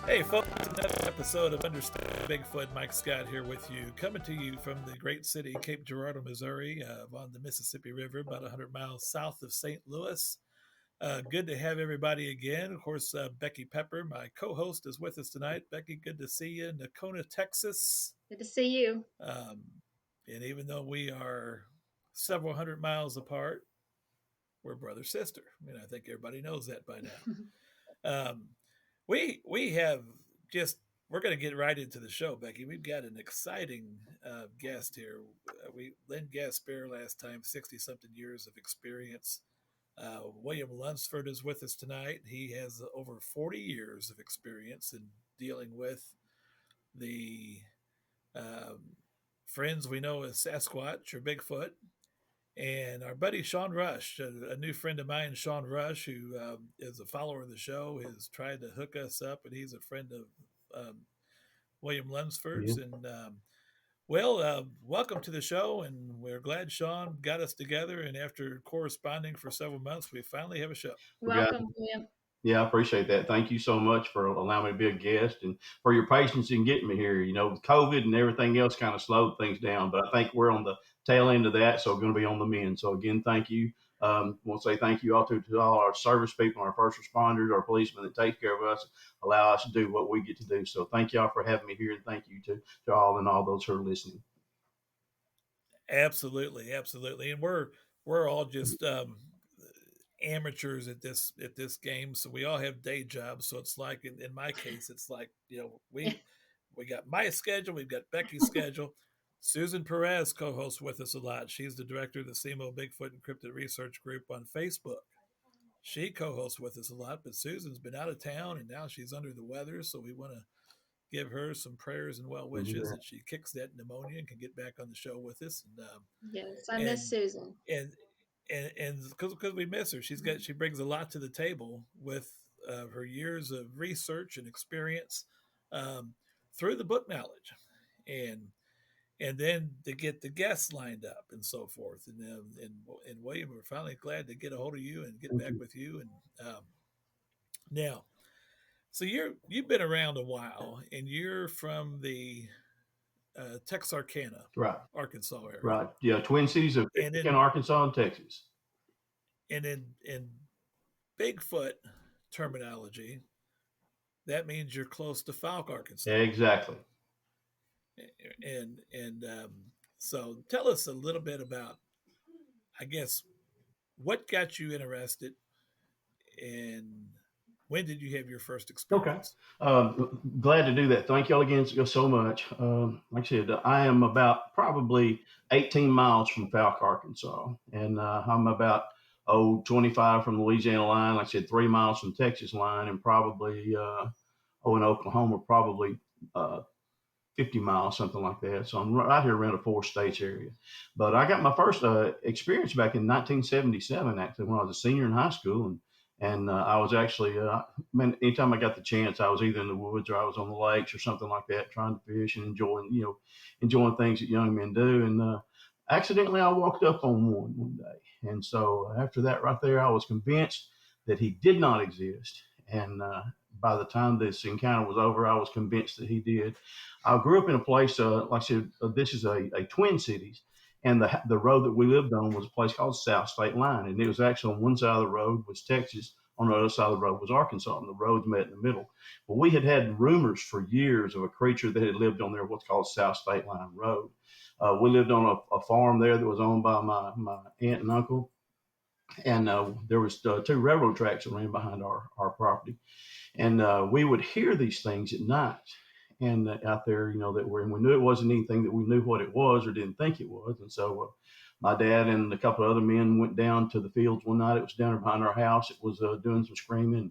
Hey, folks, another episode of Understanding Bigfoot. Mike Scott here with you, coming to you from the great city, Cape Girardeau, Missouri, on the Mississippi River, about 100 miles south of St. Louis. Good to have everybody again. Of course, Becky Pepper, my co host, is with us tonight. Becky, good to see you in Nocona, Texas. Good to see you. Um, and even though we are several hundred miles apart, we're brother sister. I mean, I think everybody knows that by now. We have just we're going to get right into the show, Becky. We've got an exciting guest here. We Lynn Gasper last time, 60 something years of experience. William Lunsford is with us tonight. He has over 40 years of experience in dealing with the um, friends we know as Sasquatch or Bigfoot. And our buddy Sean Rush, a new friend of mine, Sean Rush, who is a follower of the show, has tried to hook us up, and he's a friend of William Yeah. Lunsford's. And welcome to the show, and we're glad Sean got us together. And after corresponding for several months, we finally have a show. Well, guys, Welcome, William. yeah, I appreciate that. Thank you so much for allowing me to be a guest and for your patience in getting me here. With COVID and everything else kind of slowed things down, but I think we're on the tail end of that, so we're going to be on the mend. So again, thank you. I want to say thank you all to all our service people, our first responders, our policemen that take care of us, allow us to do what we get to do. So thank y'all for having me here, and thank you to all and all those who are listening. Absolutely, absolutely, and we're all just amateurs at this game, so we all have day jobs. So it's like in my case, it's like we got my schedule, we've got Becky's schedule. Susan Perez co-hosts with us a lot. She's the director of the SEMO Bigfoot Encrypted Research Group on Facebook. She co-hosts with us a lot, but Susan's been out of town and now she's under the weather, so we want to give her some prayers and well We'll do wishes that. that she kicks that pneumonia and can get back on the show with us. Yes, I And miss Susan. and and because we miss her, she brings a lot to the table with her years of research and experience um, through the book knowledge, and then to get the guests lined up and so forth. And William, we're finally glad to get a hold of you and get Thank back you. with you. And now, so you've been around a while, and you're from the Texarkana, Right, Arkansas area, right. Yeah, Twin Cities of and in in Arkansas and Texas. in Bigfoot terminology, that means you're close to Falk, Arkansas. Exactly. And so tell us a little bit about, I guess, what got you interested, and when did you have your first Okay. experience? Glad to do that. Thank y'all again so much. Like I said, I am about probably 18 miles from Falk, Arkansas, and I'm about 25 from the Louisiana line. Like I said, 3 miles from Texas line, and probably in Oklahoma, probably 50 miles, something like that. So I'm right here around the four states area. But I got my first experience back in 1977, actually, when I was a senior in high school. And I was actually, man, anytime I got the chance, I was either in the woods or I was on the lakes or something like that, trying to fish and enjoying things that young men do. And accidentally, I walked up on one day. And so after that, right there, I was convinced that he did not exist. And by the time this encounter was over, I was convinced that he did. I grew up in a place, like I said, this is a Twin Cities, and the road that we lived on was a place called South State Line, and it was actually on one side of the road was Texas, on the other side of the road was Arkansas, and the roads met in the middle. But we had rumors for years of a creature that had lived on there, what's called South State Line Road. We lived on a farm there that was owned by my aunt and uncle, and there was two railroad tracks that ran behind our property, and we would hear these things at night and out there, and we knew it wasn't anything that we knew what it was or didn't think it was. And so my dad and a couple of other men went down to the fields one night. It was down behind our house. It was doing some screaming.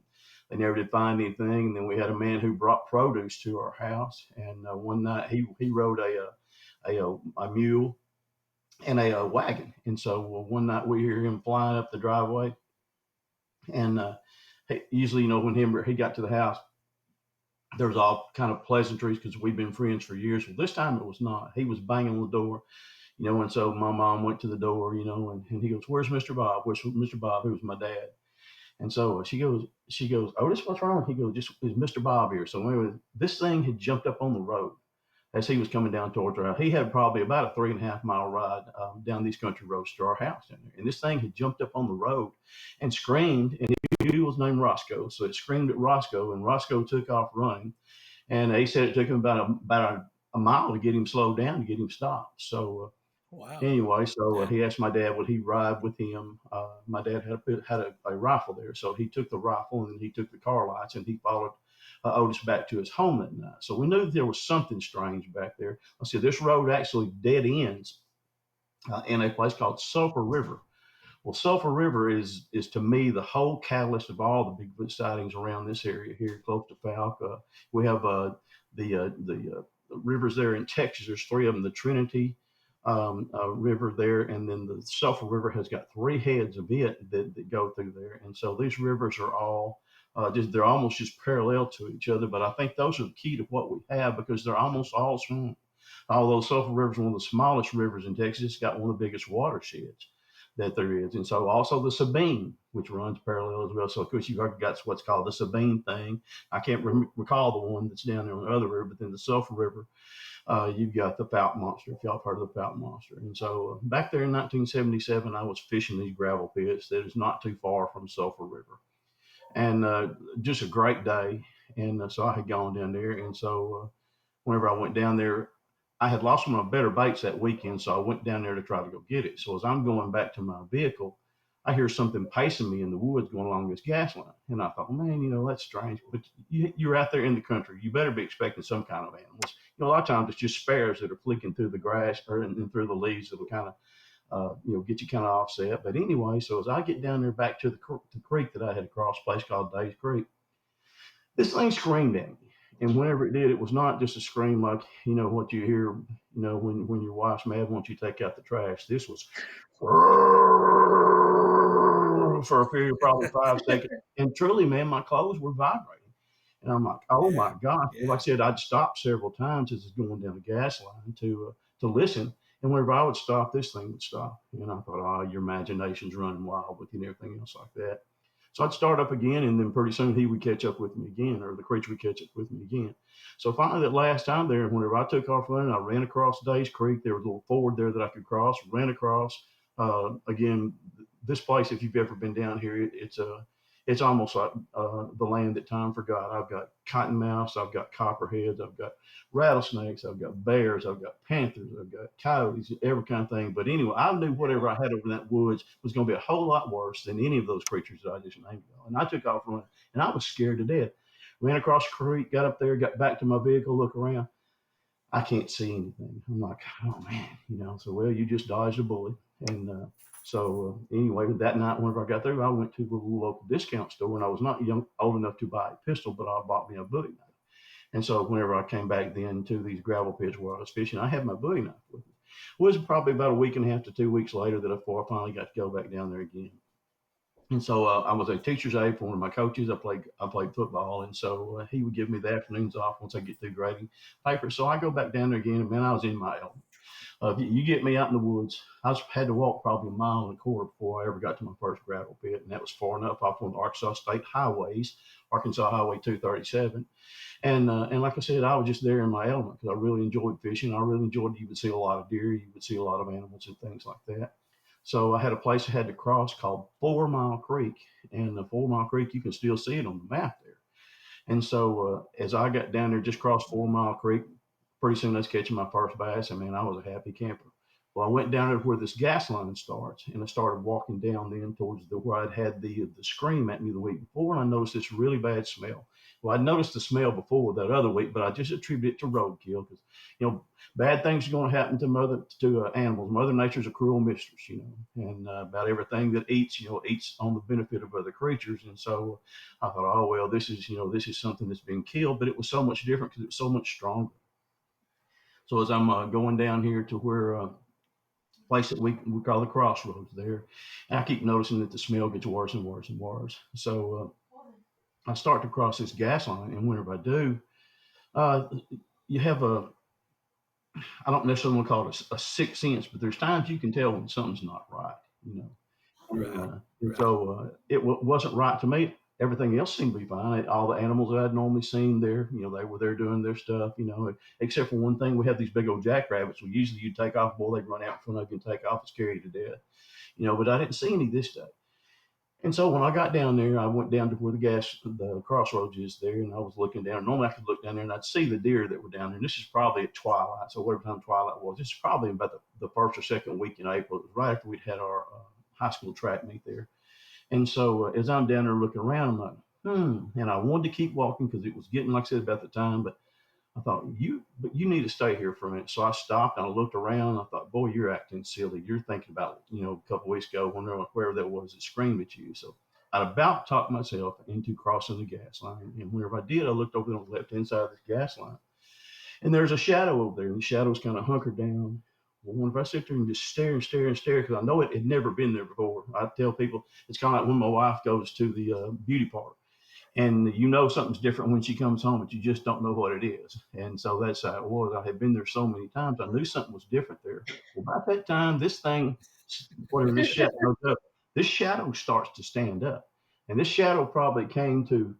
They never did find anything. And then we had a man who brought produce to our house. And one night he rode a mule and a wagon. And so one night we hear him flying up the driveway. And usually, when he got to the house, there was all kind of pleasantries because we've been friends for years. Well, this time it was not. He was banging on the door, and so my mom went to the door, and he goes, "Where's Mr. Bob? Where's Mr. Bob?" Who was my dad. And so she goes, Otis, what's wrong? He goes, just is Mr. Bob here? So anyway, this thing had jumped up on the road as he was coming down towards our house. He had probably about a 3.5 mile ride down these country roads to our house down there. And this thing had jumped up on the road and screamed, and he was named Roscoe. So it screamed at Roscoe, and Roscoe took off running. And he said it took him about a mile to get him slowed down, to get him stopped. So Wow. anyway, so Yeah. he asked my dad would he ride with him. My dad had a rifle there, so he took the rifle and he took the car lights and he followed Otis back to his home that night. So we knew there was something strange back there. I said this road actually dead ends in a place called Sulphur River. Well, Sulphur River is to me the whole catalyst of all the Bigfoot sightings around this area here, close to Falk. We have the rivers there in Texas. There's three of them: the Trinity River there, and then the Sulphur River has got three heads of it that go through there. And so these rivers are all they're almost just parallel to each other. But I think those are the key to what we have because they're almost all swamp. Although Sulphur River is one of the smallest rivers in Texas, it's got one of the biggest watersheds that there is. And so also the Sabine, which runs parallel as well. So of course you've got what's called the Sabine thing. I can't recall the one that's down there on the other river, but then the Sulphur River, you've got the Fountain Monster, if y'all have heard of the Fountain Monster. And so back there in 1977, I was fishing these gravel pits that is not too far from Sulphur River. And just a great day. And so I had gone down there. And so whenever I went down there, I had lost one of my better baits that weekend, so I went down there to try to go get it. So as I'm going back to my vehicle, I hear something pacing me in the woods going along this gas line. And I thought, man, that's strange. But you're out there in the country. You better be expecting some kind of animals. A lot of times it's just sparrows that are flicking through the grass or and through the leaves that'll kind of, get you kind of offset. But anyway, so as I get down there back to the creek that I had crossed, a place called Days Creek, this thing screamed at me. And whenever it did, it was not just a scream like, what you hear, when your wife's mad once you take out the trash. This was for a period of probably 5 seconds. And truly, man, my clothes were vibrating. And I'm like, oh Yeah. my gosh. Yeah. Like I said, I'd stopped several times as it's going down the gas line to listen. And whenever I would stop, this thing would stop. And I thought, oh, your imagination's running wild with you and everything else like that. So I'd start up again, and then pretty soon he would catch up with me again, or the creature would catch up with me again. So finally, that last time there, whenever I took off running, I ran across Days Creek. There was a little ford there that I could cross, ran across. Again, this place, if you've ever been down here, it's almost like the land that time forgot. I've got cottonmouths, I've got copperheads, I've got rattlesnakes, I've got bears, I've got panthers, I've got coyotes, every kind of thing. But anyway, I knew whatever I had over in that woods was going to be a whole lot worse than any of those creatures that I just named. And I took off running, and I was scared to death. Ran across the creek, got up there, got back to my vehicle, look around. I can't see anything. I'm like, oh man. So well, you just dodged a bullet. And anyway, that night, whenever I got there, I went to the local discount store, and I was not old enough to buy a pistol, but I bought me a bowie knife. And so whenever I came back then to these gravel pits where I was fishing, I had my bowie knife with me. It was probably about a week and a half to 2 weeks later that I finally got to go back down there again. And so I was a teacher's aide for one of my coaches. I played football, and so he would give me the afternoons off once I get through grading paper. So I go back down there again, and man, I was in my element. You get me out in the woods. Had to walk probably a mile and a quarter before I ever got to my first gravel pit, and that was far enough off one of the Arkansas State highways, Arkansas Highway 237. And like I said, I was just there in my element because I really enjoyed fishing. I really enjoyed. You would see a lot of deer, you would see a lot of animals and things like that. So I had a place I had to cross called 4 Mile Creek, and the 4 Mile Creek you can still see it on the map there. And so as I got down there, just crossed 4 Mile Creek, pretty soon I was catching my first bass, and man, I was a happy camper. Well, I went down there where this gas line starts, and I started walking down then towards where I'd had the scream at me the week before, and I noticed this really bad smell. Well, I'd noticed the smell before that other week, but I just attributed it to roadkill because, bad things are going to happen to animals. Mother Nature's a cruel mistress, and about everything that eats, eats on the benefit of other creatures. And so I thought, oh well, this is something that's been killed, but it was so much different because it was so much stronger. So as I'm going down here to where place that we call the crossroads there, and I keep noticing that the smell gets worse and worse and worse. So I start to cross this gas line, and whenever I do, uh, you have I don't necessarily want to call it a sixth sense, but there's times you can tell when something's not right, you know. Right. And Right. so it wasn't right to me. Everything else seemed to be fine. All the animals that I'd normally seen there, they were there doing their stuff, except for one thing. We have these big old jackrabbits. So usually you take off, boy, they'd run out in front of you and take off and scare you to death, but I didn't see any this day. And so when I got down there, I went down to where the crossroads is there, and I was looking down. Normally I could look down there and I'd see the deer that were down there. And this is probably at twilight, so whatever time twilight was, this is probably about the first or second week in April. It was right after we'd had our high school track meet there. And so as I'm down there looking around, I'm like, and I wanted to keep walking because it was getting, like I said, about the time, but I thought, but you need to stay here for a minute. So I stopped and I looked around. And I thought, boy, you're acting silly. You're thinking about, a couple of weeks ago when whoever that was that screamed at you. So I about talked myself into crossing the gas line. And whenever I did, I looked over on the left hand side of the gas line. And there's a shadow over there. And the shadow's kind of hunkered down. Well, whenever I sit there and just stare and stare and stare, because I know it had never been there before. I tell people it's kind of like when my wife goes to the beauty parlor and something's different when she comes home, but you just don't know what it is. And so that's how it was. I had been there so many times, I knew something was different there. Well, about that time, this thing, whatever this shadow goes up, this shadow starts to stand up, and this shadow probably came to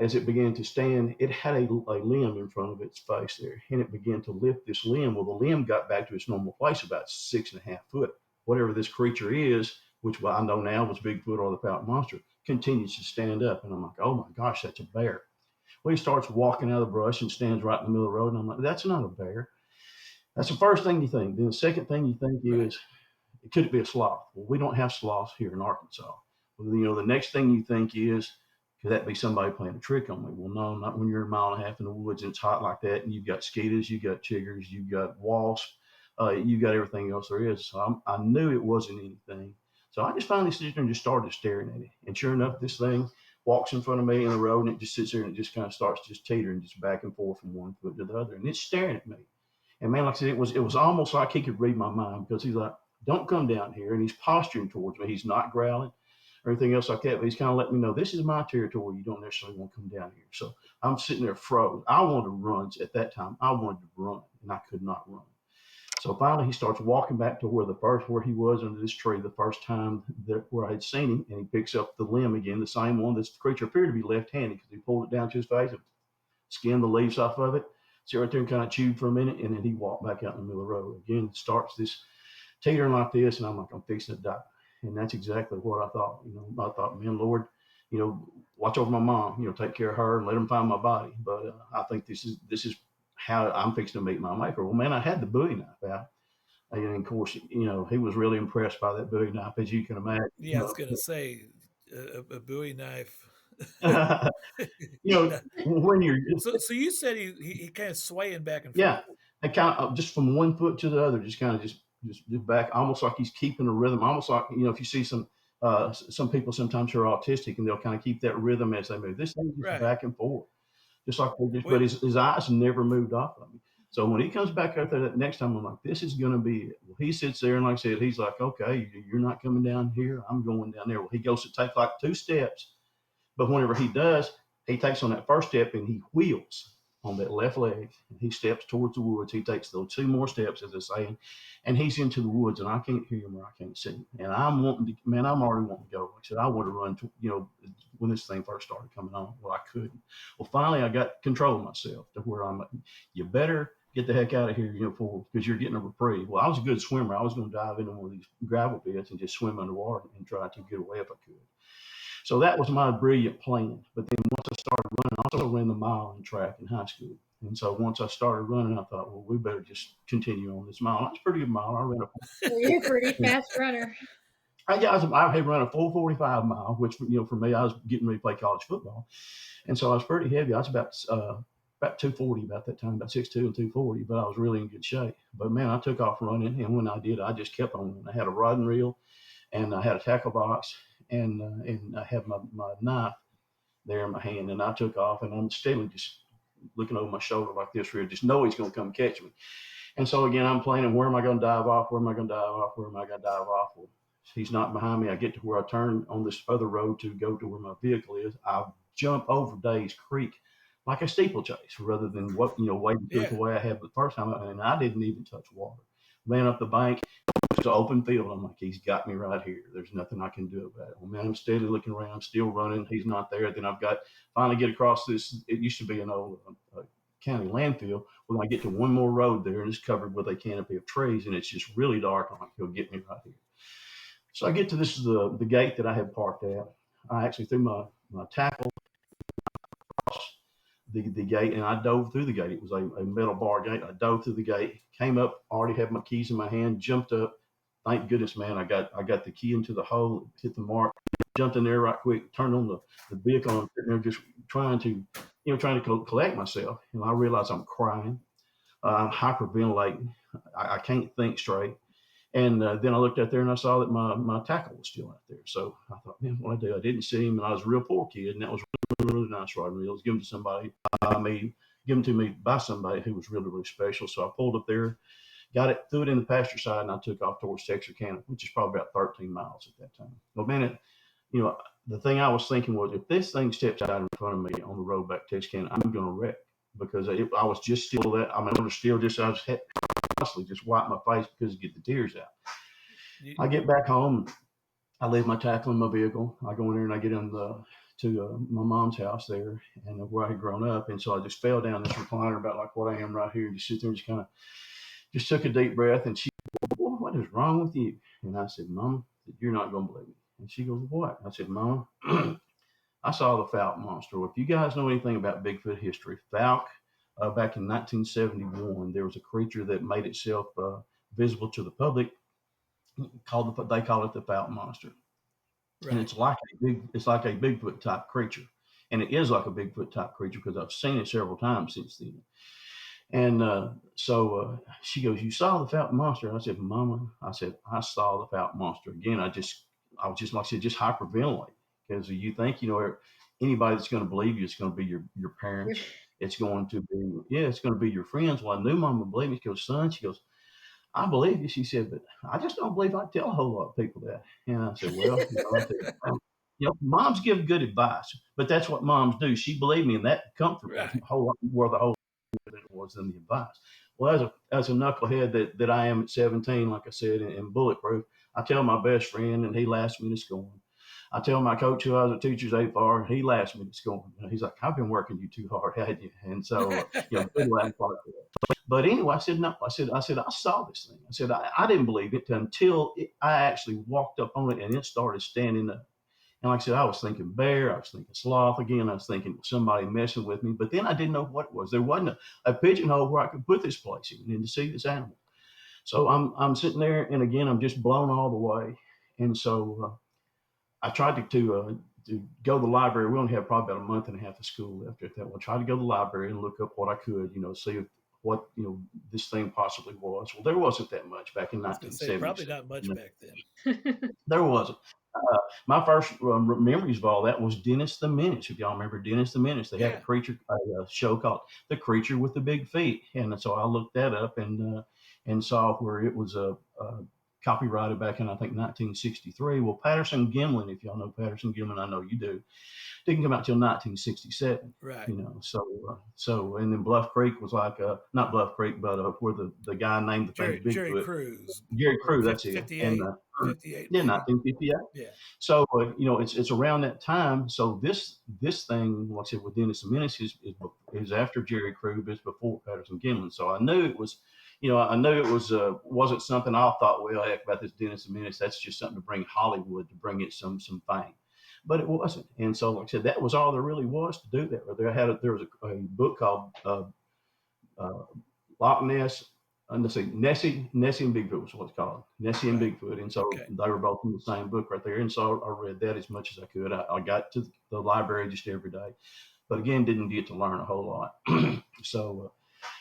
as it began to stand. It had a limb in front of its face there, and it began to lift this limb. Well, the limb got back to its normal place, about 6.5 foot. Whatever this creature is, which I know now was Bigfoot or the Fountain Monster, continues to stand up. And I'm like, oh my gosh, that's a bear. Well, he starts walking out of the brush and stands right in the middle of the road. And I'm like, that's not a bear. That's the first thing you think. Then the second thing you think Right. is, could it be a sloth? Well, we don't have sloths here in Arkansas. Well, the next thing you think is, could that be somebody playing a trick on me? Well, no, not when you're a mile and a half in the woods and it's hot like that, and you've got skeeters, you've got chiggers, you've got wasps, you've got everything else there is. So I knew it wasn't anything. So I just finally sit there and just started staring at it. And sure enough, this thing walks in front of me in the road, and it just sits there and it just kind of starts just teetering just back and forth from one foot to the other, and it's staring at me. And man, like I said, it was almost like he could read my mind, because he's like, "Don't come down here," and he's posturing towards me. He's not growling or anything else like that, but he's kind of letting me know this is my territory. You don't necessarily want to come down here. So I'm sitting there froze. I wanted to run at that time. I wanted to run, and I could not run. So finally, he starts walking back to where he was under this tree the first time where I had seen him, and he picks up the limb again, the same one. This creature appeared to be left-handed because he pulled it down to his face and skinned the leaves off of it. Sit right there and kind of chewed for a minute, and then he walked back out in the middle of the road. Again, starts this teetering like this, and I'm like, I'm fixing to die. And that's exactly what I thought. I thought, man, Lord, watch over my mom. Take care of her and let them find my body. But I think this is how I'm fixing to meet my maker. Well, man, I had the Bowie knife out, and of course, he was really impressed by that Bowie knife, as you can imagine. Yeah, I was gonna say a Bowie knife. You know, when you're So you said he kind of swaying back and Yeah, forth. and kind of just from one foot to the other, just kind of just back, almost like he's keeping a rhythm. Almost like if you see some people sometimes who are autistic, and they'll kind of keep that rhythm as they move. This thing just Right. back and forth, just like but We his eyes never moved off of me. So when he comes back out there that next time, I'm like, this is going to be it. Well, he sits there, and like I said, he's like, okay, you're not coming down here. I'm going down there. Well, he goes to take like 2 steps, but whenever he does, he takes on that first step and he wheels on that left leg, and he steps towards the woods. He takes those 2 more steps, as they're saying, and he's into the woods, and I can't hear him or I can't see him. And I'm wanting to, man, I'm already wanting to go. Like I said, I want to run, when this thing first started coming on. Well, I couldn't. Well, finally, I got control of myself to where I'm, you better get the heck out of here, because you're getting a reprieve. Well, I was a good swimmer. I was going to dive into one of these gravel pits and just swim underwater and try to get away if I could. So that was my brilliant plan. But then once I started running, I also ran the mile in track in high school. And so once I started running, I thought, well, we better just continue on this mile. That's a pretty good mile. I ran So you're a pretty fast runner. I had run a 4:45 mile, which for me, I was getting ready to play college football, and so I was pretty heavy. I was about 240 about that time, about 6'2" and 240, but I was really in good shape. But man, I took off running, and when I did, I just kept on running. I had a rod and reel, and I had a tackle box, and I had my knife there in my hand, and I took off, and I'm steadily just looking over my shoulder like this, here, just know he's going to come catch me. And so again, I'm planning, where am I going to dive off? Where am I going to dive off? Where am I going to dive off? Well, he's not behind me. I get to where I turn on this other road to go to where my vehicle is. I jump over Days Creek like a steeplechase, rather than wading through it yeah. the way I had the first time, and I didn't even touch water. ran up the bank. It's an open field. I'm like, he's got me right here. There's nothing I can do about it. Well, man, I'm steadily looking around, still running. He's not there. Then I've got finally get across this. It used to be an old county landfill. When I get to one more road there, and it's covered with a canopy of trees, and it's just really dark. I'm like, he'll get me right here. So I get to this the gate that I had parked at. I actually threw my tackle across the gate, and I dove through the gate. It was a metal bar gate. I dove through the gate, came up, already had my keys in my hand, jumped up. Thank goodness, man, I got the key into the hole, hit the mark, jumped in there right quick, turned on the vehicle, and I'm sitting there just trying to collect myself. And I realize I'm crying, I'm hyperventilating, I can't think straight. And then I looked out there and I saw that my tackle was still out there. So I thought, man, what I do? I didn't see him, and I was a real poor kid, and that was really, really nice rod and reel. It was given to somebody, given to me by somebody who was really, really special. So I pulled up there, got it, threw it in the pasture side, and I took off towards Texarkana, which is probably about 13 miles at that time. Well, man, the thing I was thinking was, if this thing steps out in front of me on the road back to Texarkana, I'm going to wreck, because I was just still that. I mean, I was still just, I was constantly just wipe my face because to get the tears out. I get back home, I leave my tackle in my vehicle. I go in there and I get to my mom's house there, and where I had grown up. And so I just fell down this recliner about like what I am right here, and just sit there and just kind of just took a deep breath. And she goes, "Boy, what is wrong with you?" And I said, "Mama, you're not going to believe me." And she goes, "What?" I said, "Mama, I saw the Fouke monster." Well, if you guys know anything about Bigfoot history, Fouke, back in 1971, there was a creature that made itself visible to the public. They call it the Fouke monster, Right. and it's like a Bigfoot type creature, and it is like a Bigfoot type creature because I've seen it several times since then. And so she goes, "You saw the Fouke monster?" I said, "Mama," I said, "I saw the Fouke monster." Again, I was just like I said, just hyperventilating, because you think, anybody that's going to believe you, it's going to be your parents. It's going to be, it's going to be your friends. Well, I knew Mama would believe me. She goes, "Son," she goes, "I believe you." She said, "But I just don't believe I tell a whole lot of people that." And I said, "Well, I said, moms give good advice, but that's what moms do." She believed me, and that comfort was Right. a whole lot more the whole than it was in the advice. Well, as a knucklehead that I am at 17, like I said, and bulletproof, I tell my best friend, and he laughs me to scorn. I tell my coach, who I was a teacher's aide for, he laughs me to scorn. He's like, "I've been working you too hard, hadn't you?" And so, good laugh like that. But anyway, I said, "No," I saw this thing. I said, I didn't believe it until I actually walked up on it and it started standing up. And like I said, I was thinking bear, I was thinking sloth again, I was thinking somebody messing with me, but then I didn't know what it was. There wasn't a pigeonhole where I could put this place in and to see this animal. So I'm sitting there, and again, I'm just blown all the way. And so I tried to go to the library. We only had probably about a month and a half of school left at that one. I tried to go to the library and look up what I could, see if what this thing possibly was. Well, there wasn't that much back in I was going to say, probably 1976. not much back then. There wasn't. My first memories of all that was Dennis the Menace. If y'all remember Dennis the Menace, they had a show called The Creature with the Big Feet, and so I looked that up and saw where it was copyrighted back in, I think, 1963. Well, Patterson Gimlin, if y'all know Patterson Gimlin, I know you do, didn't come out till 1967. Right. So and then Bluff Creek was like not Bluff Creek, but where the guy named the thing Bigfoot. Jerry Crews. Jerry Crews, that's it. 58. And 58. yeah, 1958. Yeah. So it's around that time. So this thing, like I said, with Dennis the Menace is after Jerry Crews, but it's before Patterson Gimlin. So I knew it was. Wasn't something I thought, well, heck, about this Dennis the Menace, that's just something to bring Hollywood, to bring it some fame. But it wasn't. And so, like I said, that was all there really was to do that. There was a book called Loch Ness. Let's see, Nessie and Bigfoot was what it's called. Nessie and Bigfoot. And so they were both in the same book right there. And so I read that as much as I could. I got to the library just every day, but again, didn't get to learn a whole lot. So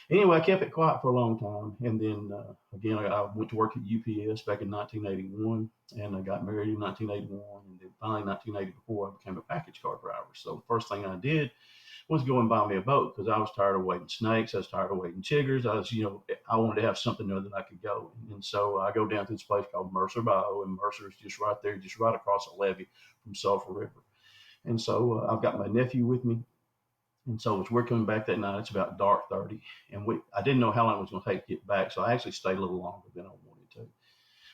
anyway, I kept it quiet for a long time. And then again, I went to work at UPS back in 1981, and I got married in 1981. And then finally, in 1984, I became a package car driver. So the first thing I did was go and buy me a boat, because I was tired of waiting snakes. I was tired of waiting chiggers. I wanted to have something there that I could go. And so I go down to this place called Mercer Bayou, and Mercer is just right there, just right across the levee from Sulphur River. And so I've got my nephew with me. And so as we're coming back that night, it's about dark 30, and I didn't know how long it was going to take to get back, so I actually stayed a little longer than I wanted to.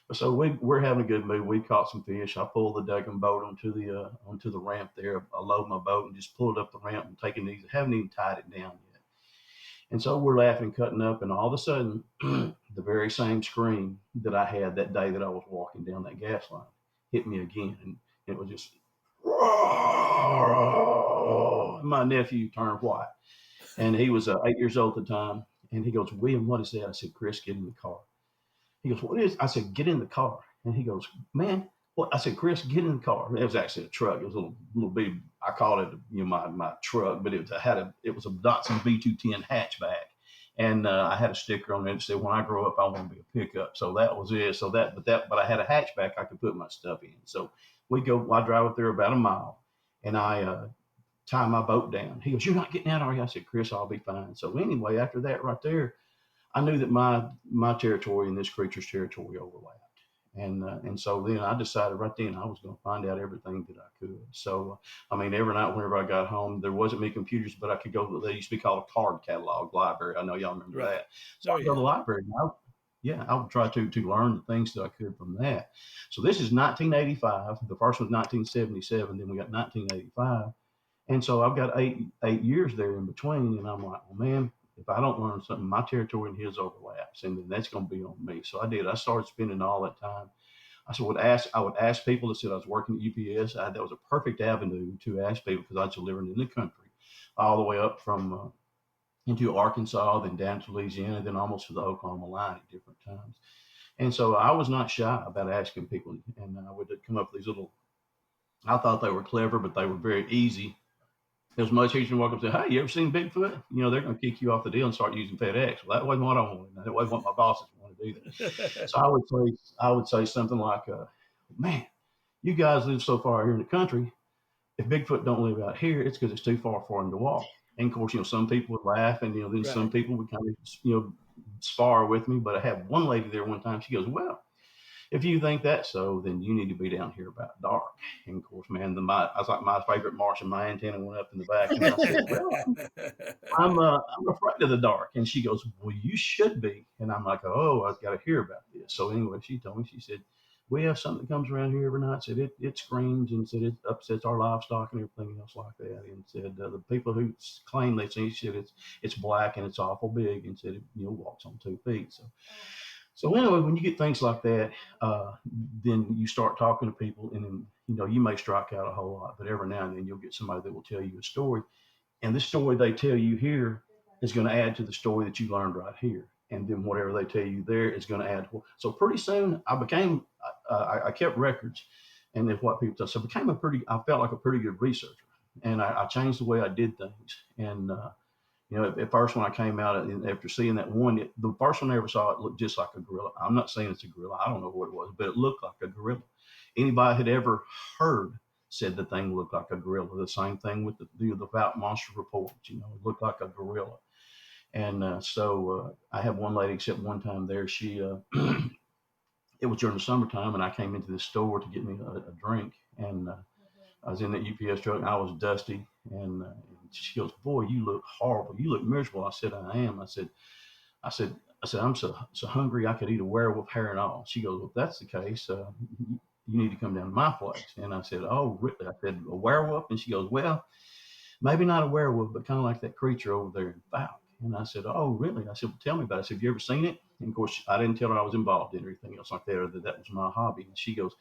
But so we're having a good mood. We caught some fish. I pulled the Dugan boat onto the ramp there. I loaded my boat and just pulled up the ramp and taking it easy. Haven't even tied it down yet. And so we're laughing, cutting up, and all of a sudden, the very same scream that I had that day that I was walking down that gas line hit me again, and it was just. My nephew turned white, and he was 8 years old at the time. And he goes, "William, what is that?" I said, "Chris, get in the car." He goes, "What is?" I said, "Get in the car." And he goes, "Man, what?" I said, "Chris, get in the car." It was actually a truck. It was a little big. I called it, my truck, but it was a Datsun B210 hatchback, and I had a sticker on it that said, "When I grow up, I want to be a pickup." So that was it. But I had a hatchback I could put my stuff in. So I drive up there about a mile, and I tie my boat down. He goes, "You're not getting out, are you?" I said, "Chris, I'll be fine." So anyway, after that, right there, I knew that my territory and this creature's territory overlapped, and so then I decided right then I was going to find out everything that I could. So I mean, every night whenever I got home, there wasn't many computers, but I could go to, they used to be called a card catalog library. I know y'all remember Right. that. So Oh, I go to yeah. the library. Yeah, I would try to learn the things that I could from that. So this is 1985. The first one was 1977. Then we got 1985. And so I've got eight years there in between, and I'm like, well, man, if I don't learn something, my territory and his overlaps, and then that's going to be on me. So I did. I started spending all that time. I would ask people that said I was working at UPS. That was a perfect avenue to ask people because I was living in the country, all the way up from into Arkansas, then down to Louisiana, then almost to the Oklahoma line at different times. And so I was not shy about asking people, and I would come up with these little. I thought they were clever, but they were very easy. It was much easier to walk up and say, "Hey, you ever seen Bigfoot?" You know, they're going to kick you off the deal and start using FedEx. Well, that wasn't what I wanted. That wasn't what my bosses wanted either. So I would say something like, "Man, you guys live so far here in the country. If Bigfoot don't live out here, it's because it's too far for him to walk." And of course, some people would laugh, and then Right. some people would kind of spar with me. But I had one lady there one time. She goes, "Well, if you think that's so, then you need to be down here about dark." And of course, man, I was like my favorite Martian. My antenna went up in the back, and I said, "Well, I'm afraid of the dark." And she goes, "Well, you should be." And I'm like, "Oh, I've got to hear about this." So anyway, she told me, she said, "We have something that comes around here every night." Said it screams, and said it upsets our livestock and everything else like that. And said the people who claim they see, she said it's black and it's awful big, and said it walks on 2 feet. So anyway, when you get things like that, uh, then you start talking to people, and then you may strike out a whole lot, but every now and then you'll get somebody that will tell you a story, and this story they tell you here is going to add to the story that you learned right here, and then whatever they tell you there is going to add to. So pretty soon I kept records, and then what people tell. So I felt like a pretty good researcher, and I changed the way I did things, and at first when I came out after seeing that one, the first one I ever saw, it looked just like a gorilla. I'm not saying it's a gorilla. I don't know what it was, but it looked like a gorilla. Anybody had ever heard said the thing looked like a gorilla. The same thing with the Vought Monster reports. It looked like a gorilla. And so I had one lady, except one time there, she it was during the summertime, and I came into the store to get me a drink, and I was in that UPS truck, and I was dusty, and she goes, "Boy, you look horrible. You look miserable." I said, "I am." I said, "I'm so hungry I could eat a werewolf hair and all." She goes, "Well, if that's the case, you need to come down to my place." And I said, "Oh, really?" I said, "A werewolf?" And she goes, "Well, maybe not a werewolf, but kind of like that creature over there in Falk." And I said, "Oh, really?" I said, "Well, tell me about it." I said, "Have you ever seen it?" And of course, I didn't tell her I was involved in anything else like that, or that was my hobby. And she goes,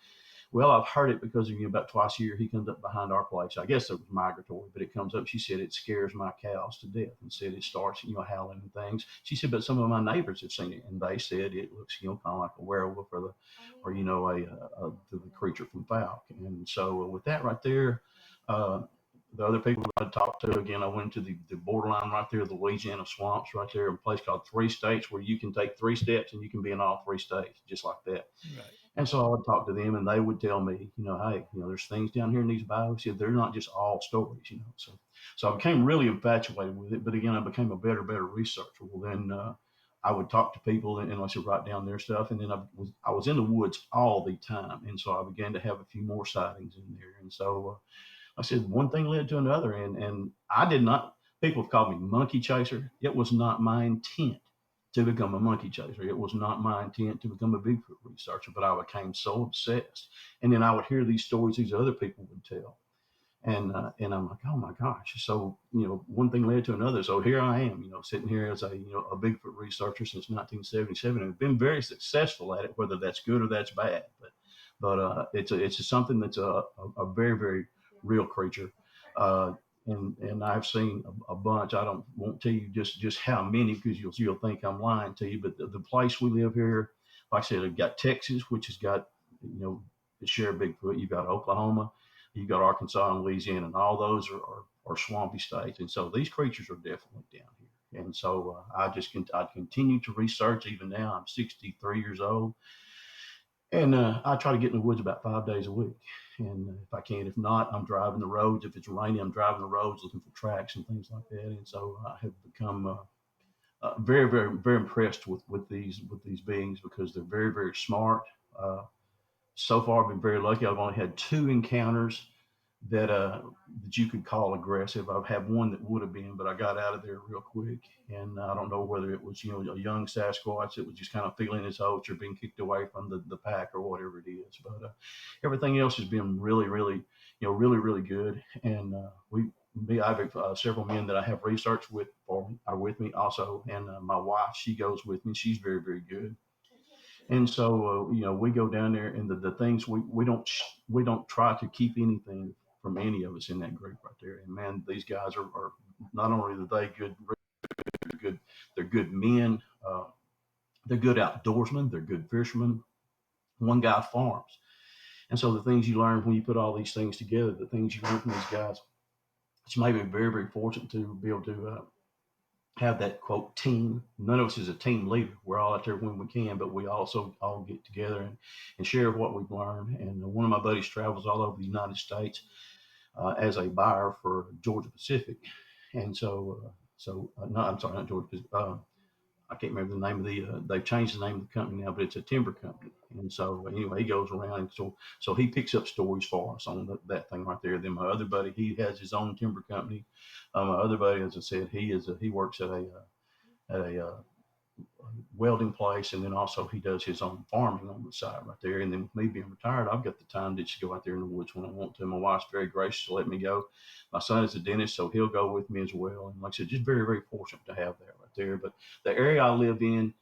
"Well, I've heard it because of about twice a year he comes up behind our place. I guess it was migratory, but it comes up." She said it scares my cows to death, and said it starts, howling and things. She said, "But some of my neighbors have seen it, and they said it looks, kind of like a werewolf or the creature from Falk." And so with that right there, uh, the other people I talked to, again, I went to the borderline right there, the Louisiana swamps right there, a place called Three States, where you can take 3 steps and you can be in all 3 states, just like that. Right. And so I would talk to them, and they would tell me, "Hey, there's things down here in these bayous. They're not just all stories." So I became really infatuated with it. But again, I became a better researcher. Well, then I would talk to people, and I should write down their stuff. And then I was in the woods all the time, and so I began to have a few more sightings in there. And so I said one thing led to another, and I did not. People have called me monkey chaser. It was not my intent to become a monkey chaser. It was not my intent to become a Bigfoot researcher, but I became so obsessed. And then I would hear these stories these other people would tell. And I'm like, oh my gosh. So, one thing led to another. So here I am, sitting here as a Bigfoot researcher since 1977, and I've been very successful at it, whether that's good or that's bad. But it's something that's a very, very real creature. Uh, and I've seen a bunch. I don't won't tell you just how many, because you'll think I'm lying to you. But the place we live here, like I said, I've got Texas, which has got the share Bigfoot. You've got Oklahoma, you've got Arkansas and Louisiana, and all those are swampy states. And so these creatures are definitely down here. And so I continue to research. Even now, I'm 63 years old, and I try to get in the woods about 5 days a week. And if I can, if not, I'm driving the roads. If it's raining, I'm driving the roads looking for tracks and things like that. And so I have become very, very, very impressed with these beings, because they're very, very smart. Uh, so far, I've been very lucky. I've only had two encounters that you could call aggressive. I've had one that would have been, but I got out of there real quick. And I don't know whether it was a young Sasquatch that was just kind of feeling his oats, or being kicked away from the pack, or whatever it is. But everything else has been really, really, really, really good. And I have several men that I have researched with for me are with me also, and my wife, she goes with me. She's very, very good. And so, we go down there, and the things we don't try to keep anything from any of us in that group right there. And man, these guys are not only are they good, they're good men. They're good outdoorsmen. They're good fishermen. One guy farms, and so the things you learn when you put all these things together, the things you learn from these guys, it's made me very, very fortunate to be able to have that quote team. None of us is a team leader. We're all out there when we can, but we also all get together and share what we've learned. And one of my buddies travels all over the United States as a buyer for Georgia Pacific. And no, I'm sorry, not Georgia Pacific. I can't remember the name of they've changed the name of the company now, but it's a timber company. And so anyway, he goes around, and so he picks up stories for us on that thing right there. Then my other buddy, he has his own timber company. My other buddy, as I said, he works at a welding place, and then also he does his own farming on the side right there. And then with me being retired, I've got the time to just go out there in the woods when I want to. My wife's very gracious to let me go. My son is a dentist, so he'll go with me as well. And like I said, just very, very fortunate to have that right there. But the area I live in,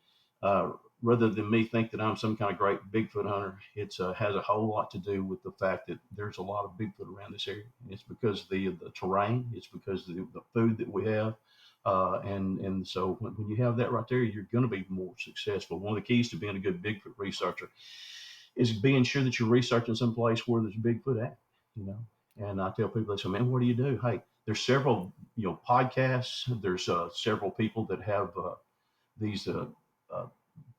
uh, rather than me think that I'm some kind of great Bigfoot hunter, it's has a whole lot to do with the fact that there's a lot of Bigfoot around this area. And it's because of the terrain. It's because of the food that we have. And so when you have that right there, you're going to be more successful. One of the keys to being a good Bigfoot researcher is being sure that you're researching some place where there's Bigfoot at, you know. And I tell people, they say, man, what do you do? Hey, there's several, podcasts. There's several people that have these uh,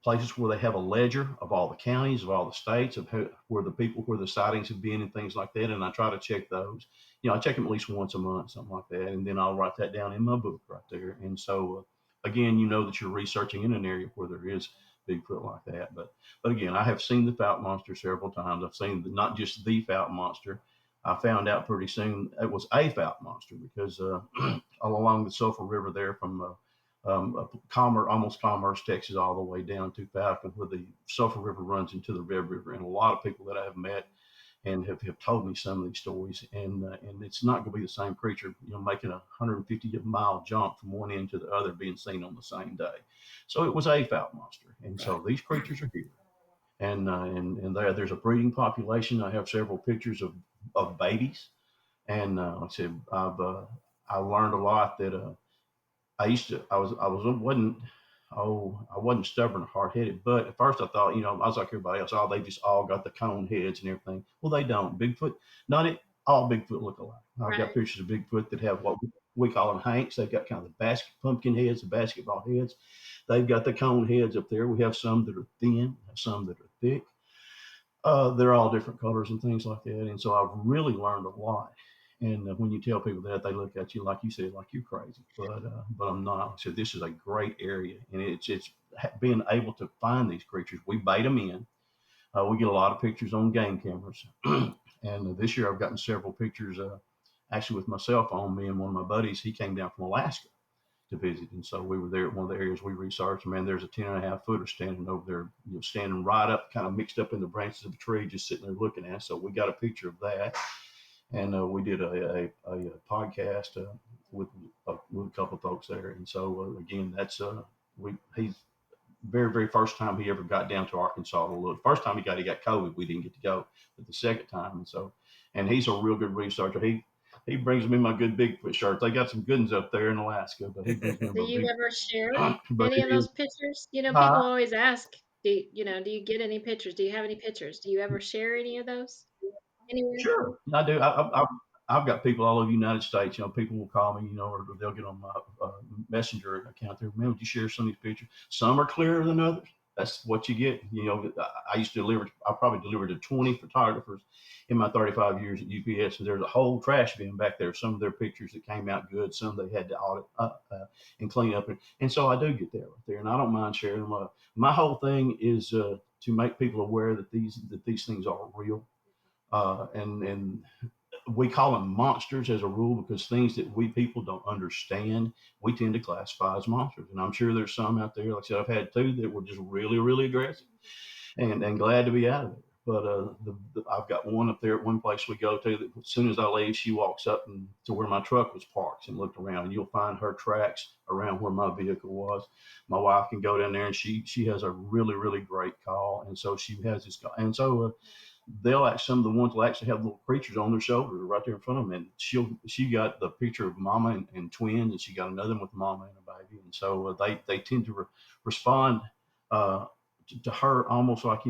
places where they have a ledger of all the counties, of all the states, of where the sightings have been and things like that. And I try to check those. I check them at least once a month, something like that, and then I'll write that down in my book right there. And so, again, you know that you're researching in an area where there is Bigfoot like that. But again, I have seen the Fouke monster several times. I've seen not just the Fouke monster. I found out pretty soon it was a Fouke monster, because all along the Sulphur River there from Commerce, almost Commerce, Texas, all the way down to Falcon, where the Sulphur River runs into the Red River. And a lot of people that I have met and have told me some of these stories, and it's not going to be the same creature, making a 150-mile jump from one end to the other, being seen on the same day. So it was a Fouke monster, and Right. so these creatures are here, and there's a breeding population. I have several pictures of babies, and like I said, I learned a lot that I wasn't stubborn or hard headed, but at first I thought, I was like everybody else, oh, they just all got the cone heads and everything. Well, they don't. Bigfoot, not it, all Bigfoot look alike. I've got Right. pictures of Bigfoot that have what we call them hanks. They've got kind of the pumpkin heads, the basketball heads. They've got the cone heads up there. We have some that are thin, some that are thick. They're all different colors and things like that. And so I've really learned a lot. And when you tell people that, they look at you like you said, like you're crazy. But I'm not. Like I said, this is a great area, and it's being able to find these creatures. We bait them in. We get a lot of pictures on game cameras, and this year I've gotten several pictures actually with my cell phone, me and one of my buddies, he came down from Alaska to visit. And so we were there at one of the areas we researched. Man, there's a 10.5 footer standing over there, standing right up, kind of mixed up in the branches of the tree, just sitting there looking at us. So we got a picture of that. And we did a podcast with a couple of folks there. And so again, that's he's very first time he ever got down to Arkansas to look. First time he got COVID, we didn't get to go, but the second time, and he's a real good researcher. He brings me my good Bigfoot shirts. They got some good ones up there in Alaska, but he brings me Do my you big. ever share But any it of is, those pictures? uh, People always ask, do you get any pictures? Do you have any pictures? Do you ever share any of those anywhere? Sure, I do. I've got people all over the United States. People will call me, or they'll get on my messenger account there. Man, would you share some of these pictures? Some are clearer than others. That's what you get. I used to deliver. I probably delivered to 20 photographers in my 35 years at UPS, and there's a whole trash bin back there. Some of their pictures that came out good, some they had to audit and clean up, and so I do get that right there, and I don't mind sharing them. My whole thing is to make people aware that these things are real. And we call them monsters as a rule because things that we people don't understand, we tend to classify as monsters. And I'm sure there's some out there, like I said, I've had two that were just really aggressive, and glad to be out of there. But I've got one up there at one place we go to that as soon as I leave, she walks up to where my truck was parked and looked around, and you'll find her tracks around where my vehicle was. My wife can go down there, and she has a really great call, and so she has this call, and so some of the ones will actually have little creatures on their shoulder right there in front of them. And she got the picture of mama and twins, and she got another one with mama and a baby. And so they tend to respond to her almost like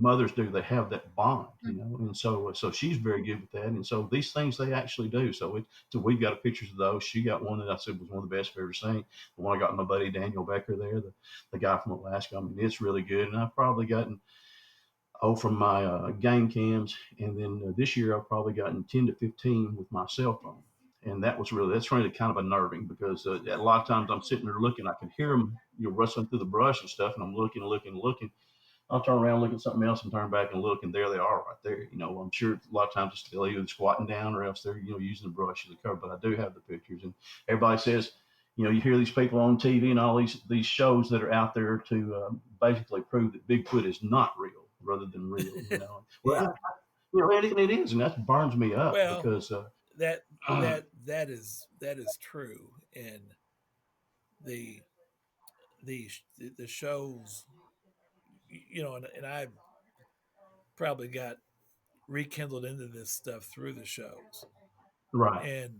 mothers do. They have that bond, and so she's very good with that. And so these things they actually do. So we've got pictures of those. She got one that I said was one of the best I've ever seen. The one I got my buddy Daniel Becker there, the guy from Alaska. I mean, it's really good. And I've probably gotten from my game cams, and then this year I've probably gotten 10 to 15 with my cell phone, and that's really kind of unnerving because a lot of times I'm sitting there looking, I can hear them, rustling through the brush and stuff, and I'm looking. I'll turn around, look at something else, and turn back and look, and there they are right there. I'm sure a lot of times it's still either squatting down or else they're using the brush as a cover. But I do have the pictures, and everybody says, you hear these people on TV and all these shows that are out there to basically prove that Bigfoot is not real rather than real. Yeah. Well, it is, and that burns me up Well, because that that is true, and the the shows, and I probably got rekindled into this stuff through the shows, right, and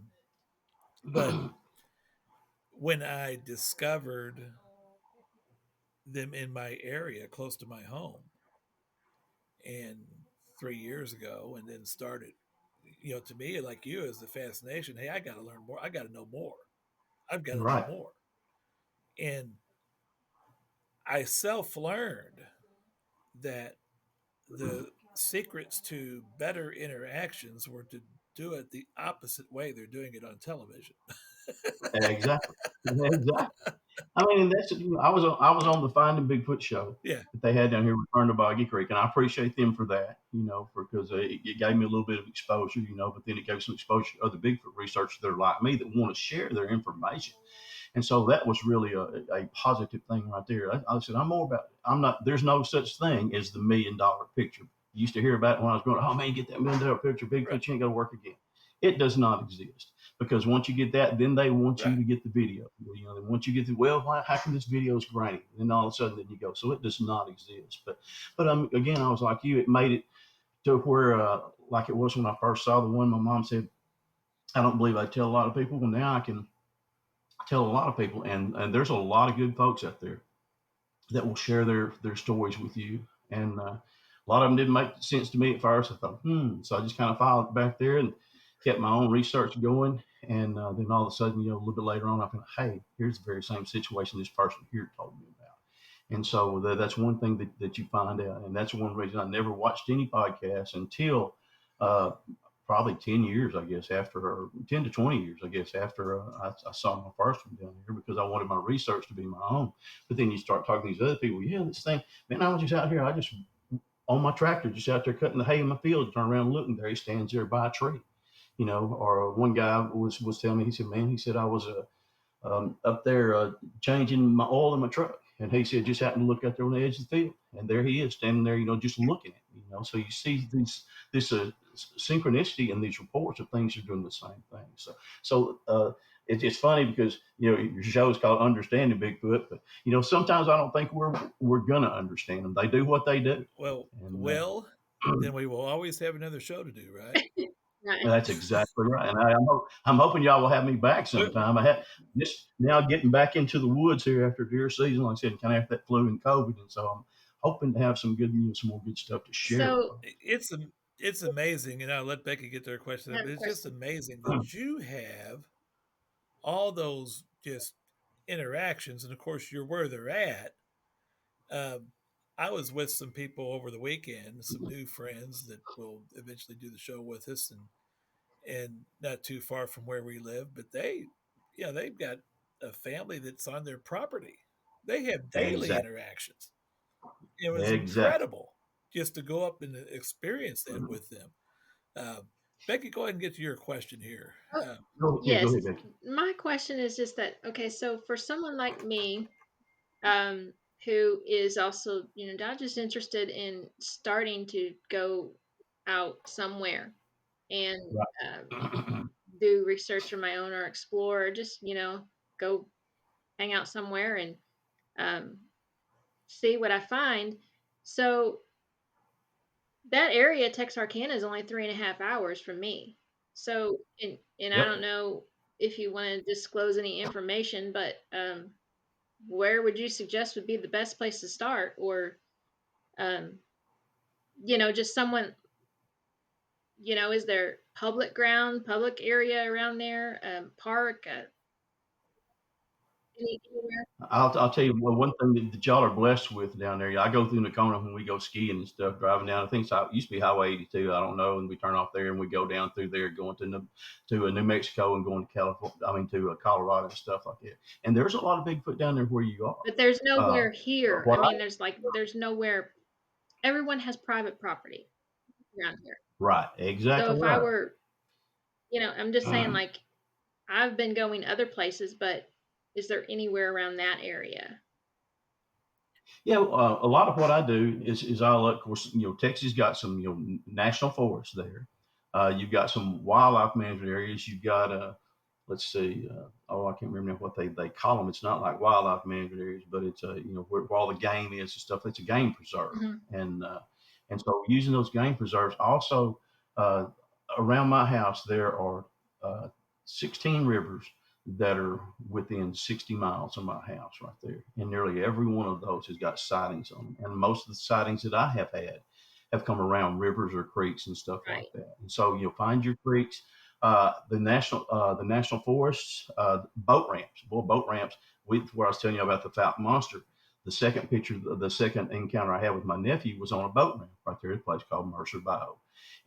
but when I discovered them in my area close to my home, and 3 years ago, and then started, to me, like you, is the fascination. Hey, I got to learn more. I got to know more. I've got to know right, more. And I self learned that the secrets to better interactions were to do it the opposite way they're doing it on television. exactly, exactly. I mean, I was on the Finding Bigfoot show Yeah, that they had down here, Return to Boggy Creek, and I appreciate them for that. Because it gave me a little bit of exposure. But then it gave some exposure to other Bigfoot researchers that are like me that want to share their information. And so that was really a positive thing right there. I said, I'm not, there's no such thing as the $1 million picture. You used to hear about it when I was going, oh man, get that $1 million picture, right, Bigfoot, you ain't got to work again. It does not exist because once you get that, then they want you right. to get the video. They want you to get how come this video is grainy? And then all of a sudden, then you go, so it does not exist. But again, I was like you, it made it to where, like it was when I first saw the one, my mom said, I don't believe I tell a lot of people. Well, now I can tell a lot of people, and there's a lot of good folks out there that will share their stories with you. And a lot of them didn't make sense to me at first. I thought, so I just kind of followed back there and kept my own research going. And then all of a sudden, a little bit later on, I thought, hey, here's the very same situation this person here told me about. And so that's one thing that you find out. And that's one reason I never watched any podcasts until uh, probably 10 years, I guess, or 10 to 20 years, I guess, after I saw my first one down here because I wanted my research to be my own. But then you start talking to these other people. Yeah, this thing, man, I was just out here. I just on my tractor, just out there cutting the hay in my field, turn around and look, and there he stands there by a tree. Or one guy was telling me, he said, man, he said, I was up there changing my oil in my truck. And he said, just happened to look out there on the edge of the field. And there he is standing there, just looking at me. So you see this synchronicity in these reports of things are doing the same thing. So it's funny because, your show is called Understanding Bigfoot, but, sometimes I don't think we're going to understand them. They do what they do. Well, And then we will always have another show to do, right? Right. that's exactly right. And I'm hoping y'all will have me back sometime. I have just now getting back into the woods here after deer season. Like I said, kind of after that flu and COVID. And so I'm hoping to have some good news, some more good stuff to share with So folks. It's amazing, and I'll let Becky get their question, I have but a it's just question. amazing that you have all those just interactions, and of course you're where they're at. Um, I was with some people over the weekend, some new friends that will eventually do the show with us, and not too far from where we live. But they've got a family that's on their property. They have daily Exactly. interactions. It was Exactly. incredible just to go up and experience that with them. Uh, Becky, go ahead and get to your question here. Oh, Go yes. ahead, Becky. My question is just that, okay, so for someone like me, um, who is also, not just interested in starting to go out somewhere and Right. do research on my own or explore, or just, go hang out somewhere and um, see what I find. So that area, Texarkana, is only 3.5 hours from me. So, and I don't Yep. know if you want to disclose any information, but where would you suggest would be the best place to start, or um, just someone, is there public ground, public area around there, park, anywhere? I'll tell you one thing that y'all are blessed with down there. I go through Nakona when we go skiing and stuff, driving down. I think it used to be Highway 82. I don't know, and we turn off there and we go down through there, going to New Mexico and going to California. I mean to Colorado and stuff like that. And there's a lot of Bigfoot down there where you are. But there's Uh, nowhere here. I what I mean, there's nowhere. Everyone has private property around here. Right, So exactly if I right. were, I'm just saying, like, I've been going other places, but is there anywhere around that area? Yeah, a lot of what I do is I'll, of course, Texas got some, national forests there. You've got some wildlife management areas. You've got, let's see, I can't remember what they call them. It's not like wildlife management areas, but it's, where all the game is and stuff. It's a game preserve. Hmm. And so using those game preserves also, uh, around my house, there are uh, 16 rivers that are within 60 miles of my house right there. And nearly every one of those has got sightings on them. And most of the sightings that I have had have come around rivers or creeks and stuff like Right. that. And so you'll find your creeks, the national forests, boat ramps, boat ramps. Where I was telling you about the Falcon Monster, the second encounter I had with my nephew was on a boat ramp right there at a place called Mercer Bayou.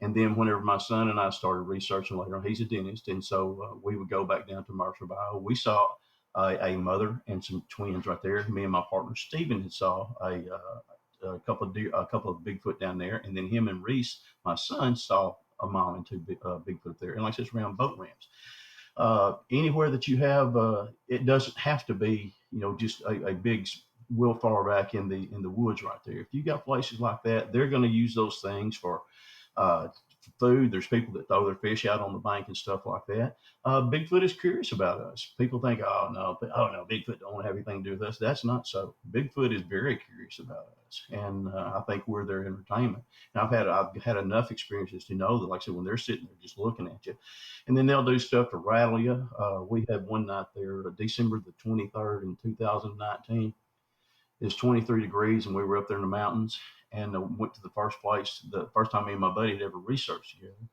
And then whenever my son and I started researching later on, he's a dentist, and so we would go back down to Mercer Bayou. We saw a mother and some twins right there. Me and my partner Stephen had saw a couple of Bigfoot down there, and then him and Reese, my son, saw a mom and two Bigfoot there. And like I said, around boat ramps. Anywhere that you have, it doesn't have to be, just a big will far back in the woods right there. If you got places like that, they're going to use those things for uh, food. There's people that throw their fish out on the bank and stuff like that. Bigfoot is curious about us. People think, oh no, Bigfoot don't want to have anything to do with us. That's not so. Bigfoot is very curious about us, and I think we're their entertainment. And I've had enough experiences to know that, like I said, when they're sitting there just looking at you, and then they'll do stuff to rattle you. We had one night there, December the 23rd in 2019. It's 23 degrees, and we were up there in the mountains, and went to the first time me and my buddy had ever researched together.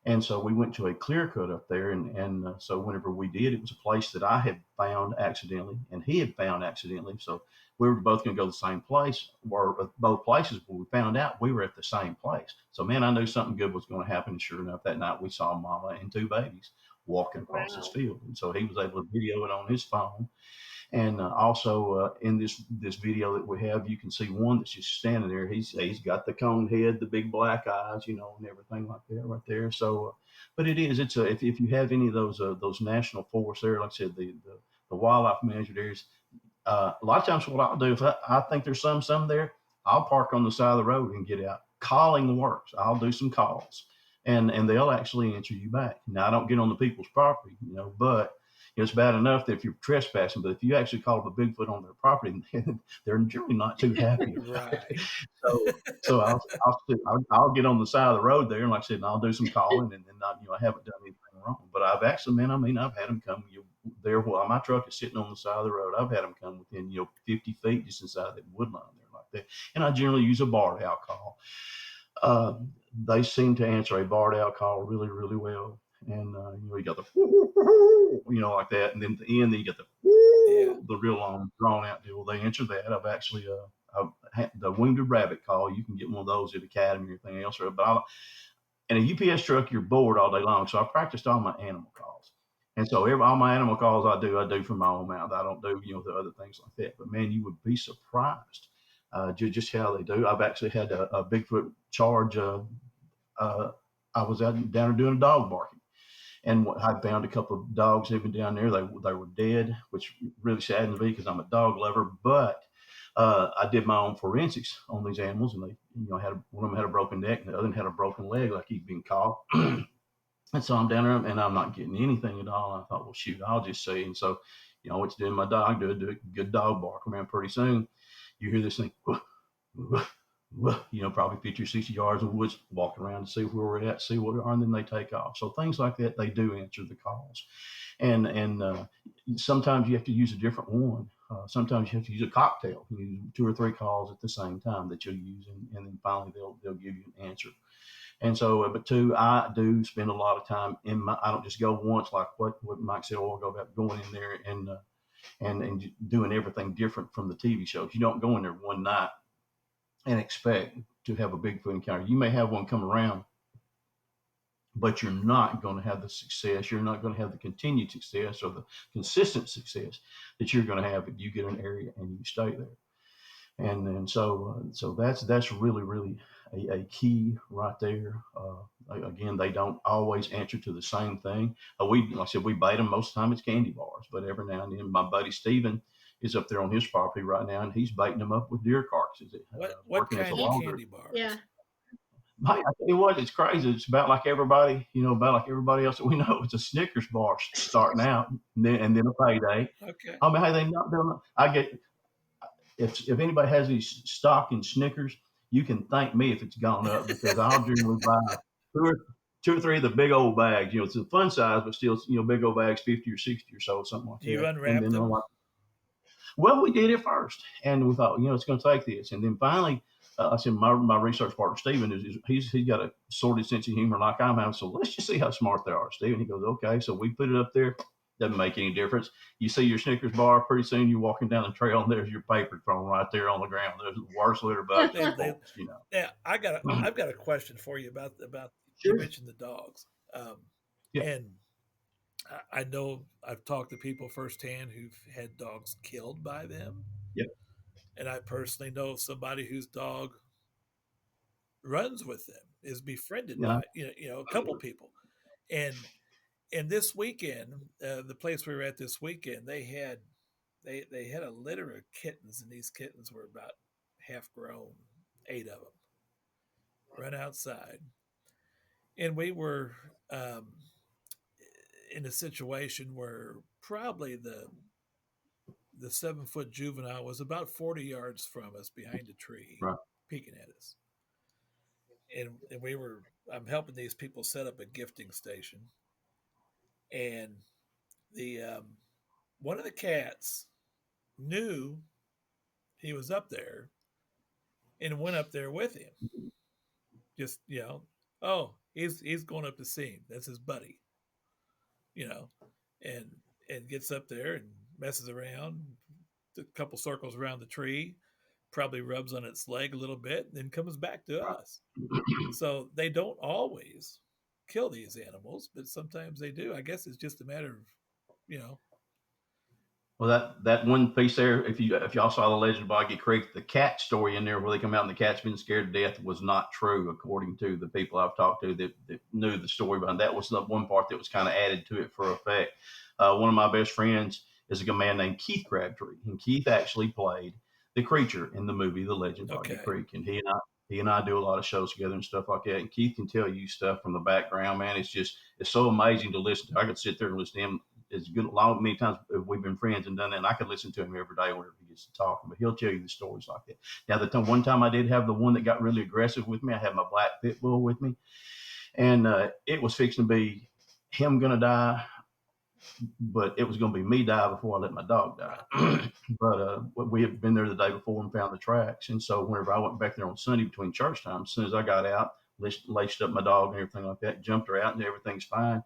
And so we went to a clear cut up there, and so whenever we did, it was a place that I had found accidentally, and he had found accidentally. So we were both going to go to the same place, or both places. But we found out we were at the same place. So man, I knew something good was going to happen. And sure enough, that night we saw Mama and two babies walking across this Wow. field. And so he was able to video it on his phone. And also in this video that we have, you can see one that's just standing there. He's got the cone head, the big black eyes, you know, and everything like that right there. So, but it's a if you have any of those national forests there, like I said, the wildlife management areas, a lot of times what I'll do if I think there's some there, I'll park on the side of the road and get out. Calling the works. I'll do some calls, and they'll actually answer you back. Now I don't get on the people's property, you know, but it's bad enough that if you're trespassing, but if you actually call up a Bigfoot on their property, they're generally not too happy about it. Right. So I'll get on the side of the road there, and like I said, and I'll do some calling, and then I haven't done anything wrong. But I've actually, man, I mean, I've had them come there while my truck is sitting on the side of the road. I've had them come within 50 feet just inside that wood line there like that, and I generally use a barred owl call. Uh, they seem to answer a barred owl call really, really well. And you got the like that, and then at the end, then you get the real long drawn out deal. They answer that. I've actually the wounded rabbit call. You can get one of those at Academy or anything else. But in a UPS truck, you're bored all day long. So I practiced all my animal calls, and so all my animal calls I do from my own mouth. I don't do the other things like that. But man, you would be surprised just how they do. I've actually had a Bigfoot charge. I was down there doing a dog barking. And I found a couple of dogs even down there. They were dead, which really saddens me because I'm a dog lover. But I did my own forensics on these animals, and they, one of them had a broken neck, and the other one had a broken leg, like he'd been caught. And so I'm down there, and I'm not getting anything at all. And I thought, well, shoot, I'll just see. And so, what's doing my dog, do a good dog bark. Man, pretty soon you hear this thing. Probably 50 or 60 yards in the woods, walk around to see where we're at, see what we are, and then they take off. So things like that, they do answer the calls. And sometimes you have to use a different one. Sometimes you have to use a cocktail. You use 2 or 3 calls at the same time that you'll use, and then finally they'll give you an answer. And so, but two, I do spend a lot of time I don't just go once like what Mike said. I'll go about going in there and doing everything different from the TV shows. You don't go in there one night and expect to have a Bigfoot encounter. You may have one come around, but you're not going to have the success. You're not going to have the continued success or the consistent success that you're going to have if you get an area and you stay there. And so that's really a key right there. Again, they don't always answer to the same thing. Like I said, we bait them most of the time. It's candy bars, but every now and then, my buddy Steven is up there on his property right now, and he's baiting them up with deer carcasses. What kind of candy bars? Yeah. Hey, I tell you what, it's crazy. It's about like everybody else that we know. It's a Snickers bar starting out, and then a payday. Okay. I mean, hey, I get if anybody has any stock in Snickers, you can thank me if it's gone up because I'll generally buy two or three of the big old bags. It's a fun size, but still, big old bags, 50 or 60 or so, something like that. Do you unwrap them? Well, we did it first, and we thought, it's going to take this, and then finally, I said, my research partner Stephen he's got a sorted sense of humor like I'm having. So let's just see how smart they are, Stephen. He goes, okay. So we put it up there. Doesn't make any difference. You see your Snickers bar, pretty soon you're walking down the trail, and there's your paper thrown right there on the ground. There's the worst litter box. Yeah, I've got a question for you about Sure. You mentioned the dogs, Yeah. and I know I've talked to people firsthand who've had dogs killed by them. Yep. And I personally know somebody whose dog runs with them, is befriended by a couple people, and this weekend, the place we were at this weekend, they had a litter of kittens, and these kittens were about half grown, 8 of them, run outside, and we were in a situation where probably the 7-foot juvenile was about 40 yards from us behind a tree, right, peeking at us. And I'm helping these people set up a gifting station. And the one of the cats knew he was up there and went up there with him. Just, oh, he's going up to see him. That's his buddy. And gets up there and messes around, a couple circles around the tree, probably rubs on its leg a little bit, and then comes back to us. So they don't always kill these animals, but sometimes they do. I guess it's just a matter of, you know. Well, that one piece there, if y'all saw the Legend of Boggy Creek, the cat story in there where they come out and the cat's been scared to death was not true, according to the people I've talked to that knew the story behind that. Was the one part that was kind of added to it for effect. One of my best friends is a man named Keith Crabtree, and Keith actually played the creature in the movie The Legend of Boggy Okay. Creek, and he and I do a lot of shows together and stuff like that. And Keith can tell you stuff from the background, man. It's so amazing to listen to. I could sit there and listen to him as good long many times we've been friends and done that, and I could listen to him every day whenever he gets to talking, but he'll tell you the stories like that. Now, one time I did have the one that got really aggressive with me. I had my black pit bull with me, and it was fixing to be him gonna die, but it was gonna be me die before I let my dog die. But we had been there the day before and found the tracks, and so whenever I went back there on Sunday between church time, as soon as I got out, laced up my dog and everything like that, jumped her out, and everything's fine.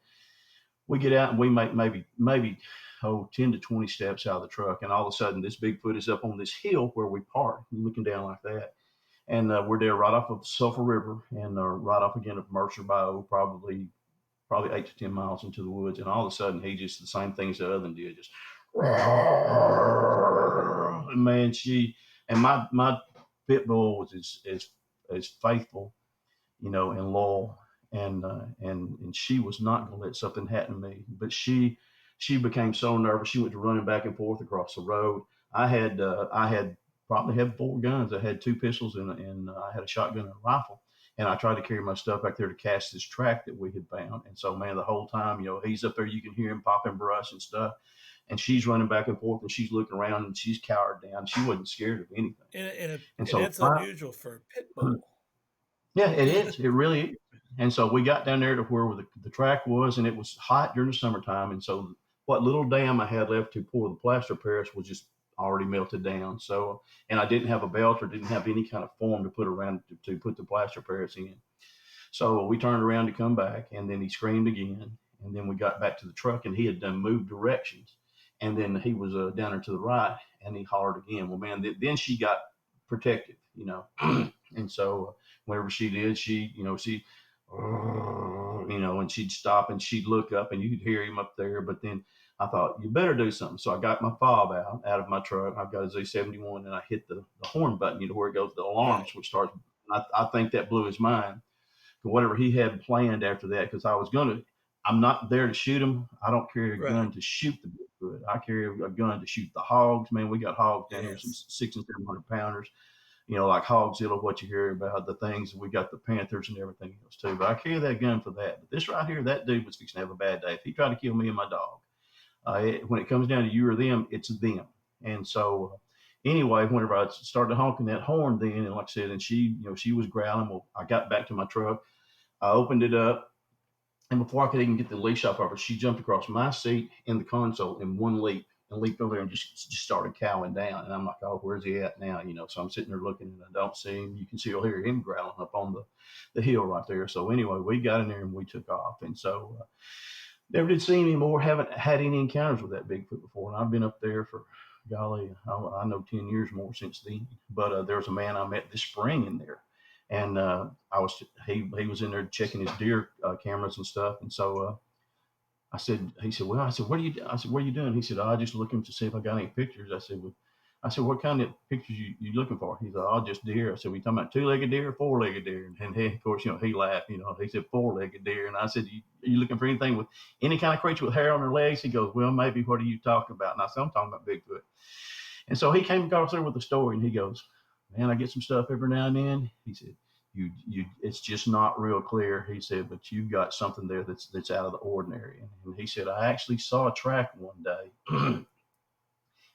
We get out and we make maybe 10 to 20 steps out of the truck, and all of a sudden this Bigfoot is up on this hill where we park, looking down like that, and we're there right off of the Sulphur River and right off again of Mercer Bayou, probably 8 to 10 miles into the woods, and all of a sudden he just the same things the other one did, just man, my pit bull was as faithful, and loyal, and she was not going to let something happen to me. But she became so nervous. She went to running back and forth across the road. I had probably had 4 guns. I had 2 pistols and I had a shotgun and a rifle. And I tried to carry my stuff back there to cast this track that we had found. And so, man, the whole time, he's up there. You can hear him popping brush and stuff. And she's running back and forth, and she's looking around, and she's cowered down. She wasn't scared of anything. And And so, it's unusual for a pit bull. yeah, it is. It really is. And so we got down there to where the track was, and it was hot during the summertime. And so what little dam I had left to pour the plaster of Paris was just already melted down. So, and I didn't have a belt or didn't have any kind of form to put around to put the plaster of Paris in. So we turned around to come back, and then he screamed again. And then we got back to the truck, and he had done moved directions. And then he was down there to the right, and he hollered again. Well, man, then she got protective. And so whenever she did, and she'd stop and she'd look up, and you could hear him up there. But then I thought, you better do something. So I got my fob out of my truck. I've got a Z71, and I hit the horn button, where it goes, the alarm Right. switch starts. I think that blew his mind. Whatever he had planned after that, because I'm not there to shoot him. I don't carry a Right. gun to shoot the Bigfoot. I carry a gun to shoot the hogs. Man, we got hogs down here, some Yes. 600 and 700 pounders. Like Hogzilla, what you hear about, the things. We got the Panthers and everything else too. But I carry that gun for that. But this right here, that dude was fixing to have a bad day. If he tried to kill me and my dog, when it comes down to you or them, it's them. And so, anyway, whenever I started honking that horn, then, and like I said, and she was growling. Well, I got back to my truck. I opened it up, and before I could even get the leash off of her, she jumped across my seat in the console in one leap and leaped over there and just started cowing down. And I'm like, oh, where's he at now? So I'm sitting there looking, and I don't see him. You can still hear him growling up on the hill right there. So anyway, we got in there and we took off. And so never did see him anymore. Haven't had any encounters with that Bigfoot before. And I've been up there for, golly, I know 10 years more since then. But there was a man I met this spring in there. And he was in there checking his deer cameras and stuff. And so he said, well, I said, what are you doing? He said, oh, I just looking to see if I got any pictures. I said, what kind of pictures you looking for? He said, oh, just deer. I said, we talking about 2-legged deer or 4-legged deer? And he, of course, he laughed, he said 4-legged deer. And I said, are you looking for anything with any kind of creature with hair on their legs? He goes, well, maybe. What are you talking about? And I said, I'm talking about Bigfoot. And so he came across there with a story, and he goes, man, I get some stuff every now and then. He said, it's just not real clear. He said, but you've got something there that's out of the ordinary. And he said, I actually saw a track one day,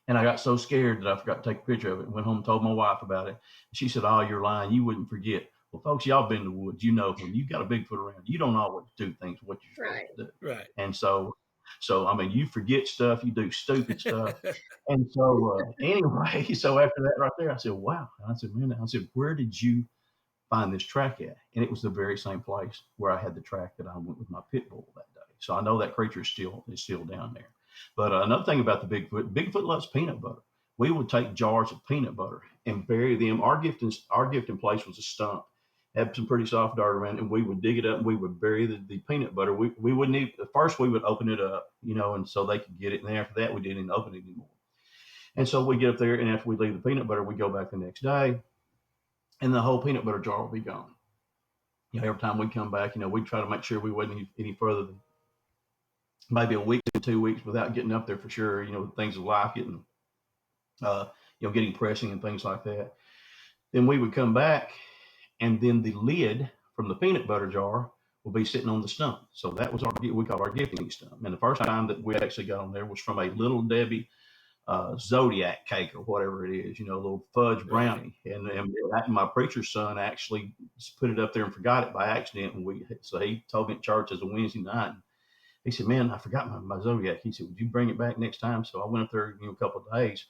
and I got so scared that I forgot to take a picture of it. Went home and told my wife about it. She said, oh, you're lying. You wouldn't forget. Well, folks, y'all been in the woods. When you've got a Bigfoot around, you don't always do things what you're Right. supposed to do. Right. And so I mean, you forget stuff, you do stupid stuff. And so anyway, so after that right there, I said, wow. And I said, man, where did you find this track at? And it was the very same place where I had the track that I went with my pit bull that day. So I know that creature is still down there. But another thing about the Bigfoot loves peanut butter. We would take jars of peanut butter and bury them. Our gift in place was a stump, had some pretty soft dirt around it, and we would dig it up and we would bury the peanut butter. We wouldn't even, at first we would open it up, and so they could get it. And then after that, we didn't open it anymore. And so we get up there, and after we leave the peanut butter, we go back the next day, and the whole peanut butter jar will be gone. Every time we come back, we'd try to make sure we wasn't any further than maybe a week to 2 weeks without getting up there for sure. Things of life getting, getting pressing and things like that. Then we would come back, and then the lid from the peanut butter jar will be sitting on the stump. So that was we called our gifting stump. And the first time that we actually got on there was from a Little Debbie Zodiac cake or whatever it is, a little fudge brownie. Right. And my preacher's son actually put it up there and forgot it by accident. So he told me at church as a Wednesday night. He said, "Man, I forgot my Zodiac." He said, "Would you bring it back next time?" So I went up there, a couple of days.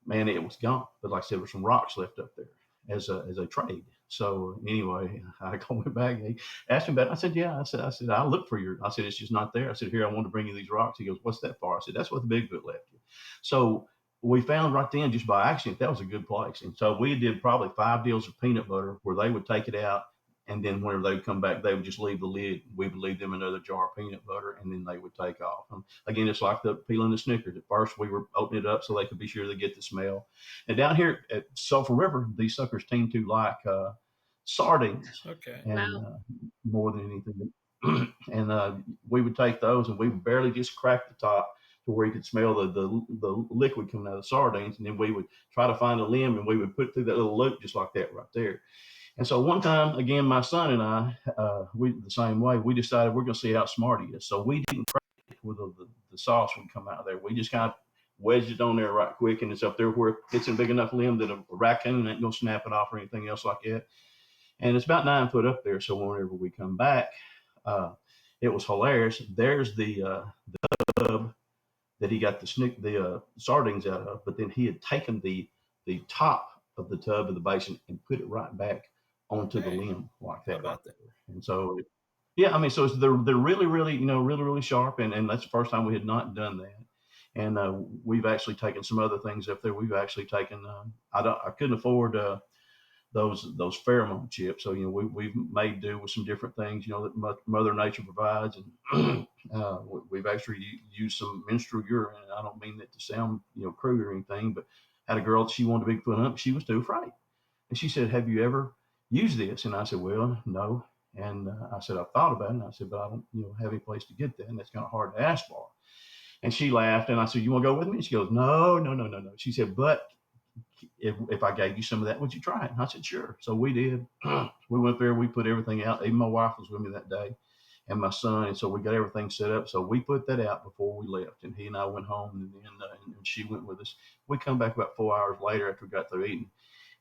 Man, it was gone. But like I said, there were some rocks left up there as a trade. So anyway, I went back and he asked me about it. I said, "Yeah." I said, "I looked for I said, "It's just not there." I said, "Here, I wanted to bring you these rocks." He goes, "What's that for?" I said, "That's what the Bigfoot left you." So we found right then, just by accident, that was a good place. And so we did probably 5 deals of peanut butter where they would take it out. And then whenever they would come back, they would just leave the lid. We would leave them another jar of peanut butter, and then they would take off. Again, it's like the peeling the Snickers. At first, we were opening it up so they could be sure they get the smell. And down here at Sulphur River, these suckers tend to like sardines. Okay. And more than anything. And we would take those, and we would barely just crack the top to where you could smell the liquid coming out of the sardines. And then we would try to find a limb, and we would put through that little loop just like that right there. And so one time, again, my son and I, we the same way. We decided we're going to see how smart he is. So we didn't crack it where the sauce would come out of there. We just kind of wedged it on there right quick, and it's up there where it's a big enough limb that a raccoon ain't going to snap it off or anything else like that. And it's about 9 foot up there. So whenever we come back, it was hilarious. There's the tub that he got the sardines out of, but then he had taken the top of the tub of the basin and put it right back onto the limb like that right there. And so, yeah, I mean, so they're really, really, really, really sharp, and that's the first time we had not done that. And we've actually taken some other things up there. We've actually taken I couldn't afford those pheromone chips, so we've made do with some different things that Mother Nature provides, and we've actually used some menstrual urine. And I don't mean that to sound crude or anything, but had a girl that she wanted a Bigfoot hunt, she was too afraid, and she said, "Have you ever used this?" And I said, "Well, no." And I said, "I've thought about it." And I said, "But I don't have any place to get that, and that's kind of hard to ask for." And she laughed, and I said, "You want to go with me?" And she goes, "No, no, no, no, no." She said, "But if I gave you some of that, would you try it?" And I said, "Sure." So we did. We went there, we put everything out. Even my wife was with me that day, and my son. And so we got everything set up. So we put that out before we left, and he and I went home, and then and she went with us. We come back about 4 hours later after we got through eating,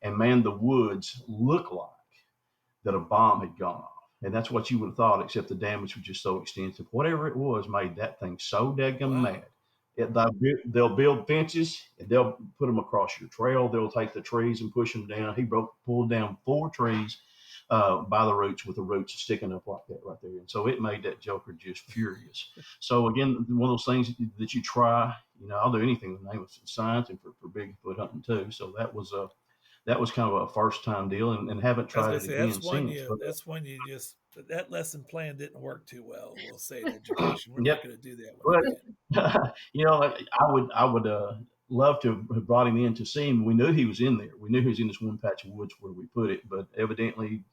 and man, the woods looked like that a bomb had gone off. And that's what you would have thought, except the damage was just so extensive. Whatever it was made that thing so daggum mad. They'll build fences, and they'll put them across your trail. They'll take the trees and push them down. He pulled down 4 trees by the roots, with the roots sticking up like that right there. And so it made that joker just furious. So again, one of those things that you try, I'll do anything in the name of science and for Bigfoot hunting too. So that was kind of a first time deal, and haven't tried it again since. That's one you just, that lesson plan didn't work too well. We'll say in education, we're not going to do that one again. I would love to have brought him in to see him. We knew he was in there. We knew he was in this one patch of woods where we put it, but evidently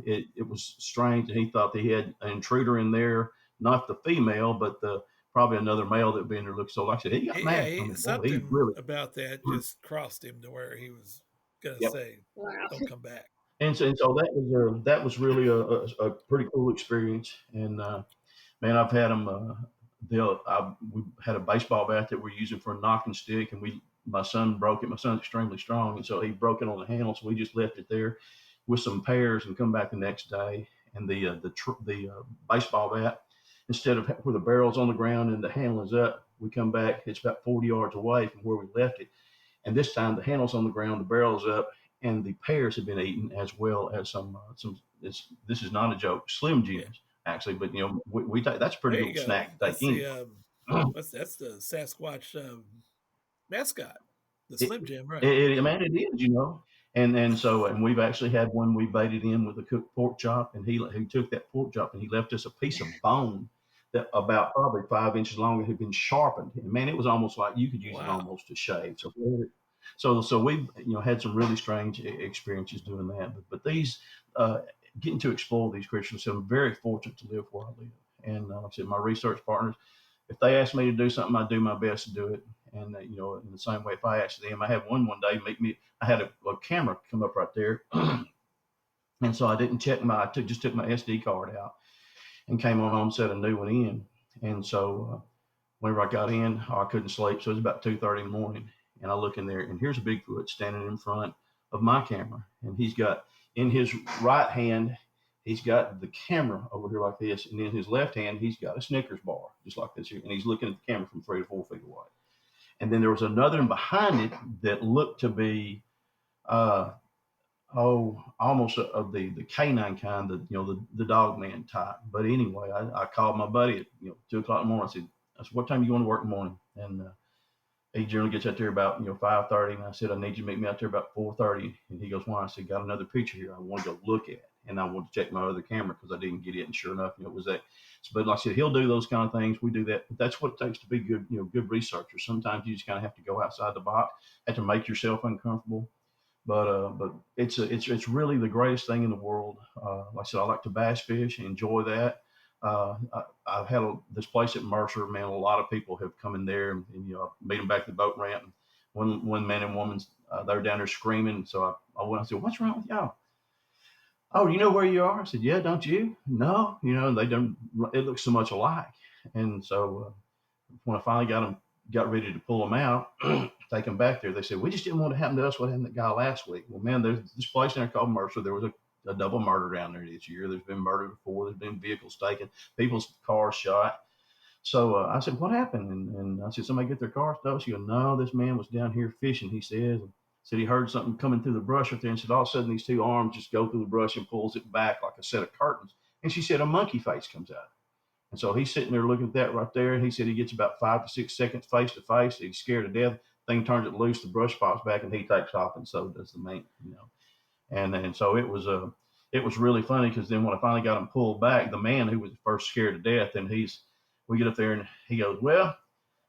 it was strange, and he thought that he had an intruder in there, not the female, but probably another male that would be in there. Looked so, like I said, he got mad. Something about that just crossed him to where he was going to say, "Don't come back." And so that was really a pretty cool experience. And man, I've had them. We had a baseball bat that we're using for a knocking stick, and my son broke it. My son's extremely strong, and so he broke it on the handle. So we just left it there with some pears, and come back the next day. And the baseball bat, instead of where the barrel's on the ground and the handle is up, we come back. It's about 40 yards away from where we left it. And this time the handle's on the ground, the barrel's up, and the pears have been eaten, as well as some. This is not a joke. Slim Jims, actually, but we take, that's a pretty good snack to take in. That's the Sasquatch mascot, the Slim Jim, right? Man, it is. And we've actually had one we baited in with a cooked pork chop, and he took that pork chop and he left us a piece of bone that about probably 5 inches long that had been sharpened. And man, it was almost like you could use it Wow. almost to shave. So we've had some really strange experiences doing that. But these getting to explore these creatures, so I'm very fortunate to live where I live. And like I said, my research partners, if they ask me to do something, I do my best to do it. And in the same way, if I ask them, I had one day make me. I had a camera come up right there, and so I didn't check just took my SD card out and came on home, set a new one in. And so whenever I got in, I couldn't sleep. So it was about 2:30 in the morning, and I look in there, and here's a Bigfoot standing in front of my camera, and he's got in his right hand, he's got the camera over here like this, and in his left hand, he's got a Snickers bar just like this here, and he's looking at the camera from 3 to 4 feet away. And then there was another one behind it that looked to be uh, almost of the canine kind, the dog man type. But anyway, I called my buddy at 2 o'clock in the morning. I said, what time you going to work in the morning? And he generally gets out there about 5:30. And I said, I need you to meet me out there about 4:30. And he goes, why? I said, got another picture here I want to go look at. And I want to check my other camera because I didn't get it. And sure enough, it was that. But like I said, he'll do those kind of things. We do that. But that's what it takes to be good researchers. Sometimes you just kind of have to go outside the box, have to make yourself uncomfortable. But it's really the greatest thing in the world. Like I said, I like to bass fish, enjoy that. I've had this place at Mercer, man. A lot of people have come in there, and meet them back at the boat ramp. And one man and woman, they were down there screaming. So I went. I said, "What's wrong with y'all?" Oh, you know where you are? I said, "Yeah, don't you?" No, they don't. It looks so much alike. And so when I finally got ready to pull them out, take them back there, they said, we just didn't want to happen to us what happened to that guy last week. Well, man, there's this place in there called Mercer. There was a double murder down there this year. There's been murder before. There's been vehicles taken, people's cars shot. So I said, what happened? And I said, somebody get their car stole? She goes, no, this man was down here fishing, he says. And said he heard something coming through the brush right there, and said all of a sudden these two arms just go through the brush and pulls it back like a set of curtains. And she said a monkey face comes out. And so he's sitting there looking at that right there. And he said he gets about 5 to 6 seconds face to face. He's scared to death. Thing turns it loose, the brush pops back, and he takes off, and so does the man. And so it was really funny because then when I finally got him pulled back, the man who was first scared to death, and we get up there and he goes, well,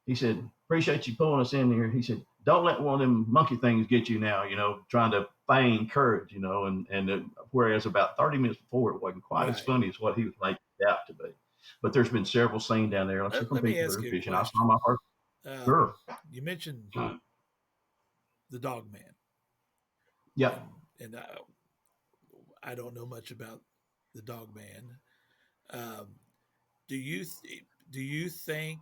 he said, appreciate you pulling us in here. He said, don't let one of them monkey things get you now, trying to feign courage, whereas about 30 minutes before it wasn't quite as Right. funny as what he was making it out to be. But there's been several scenes down there, like I said, from Let me people that ask are you a fishing. I saw question. my first. Sure. You mentioned the dog man, Yeah. and I don't know much about the dog man. Um, do you think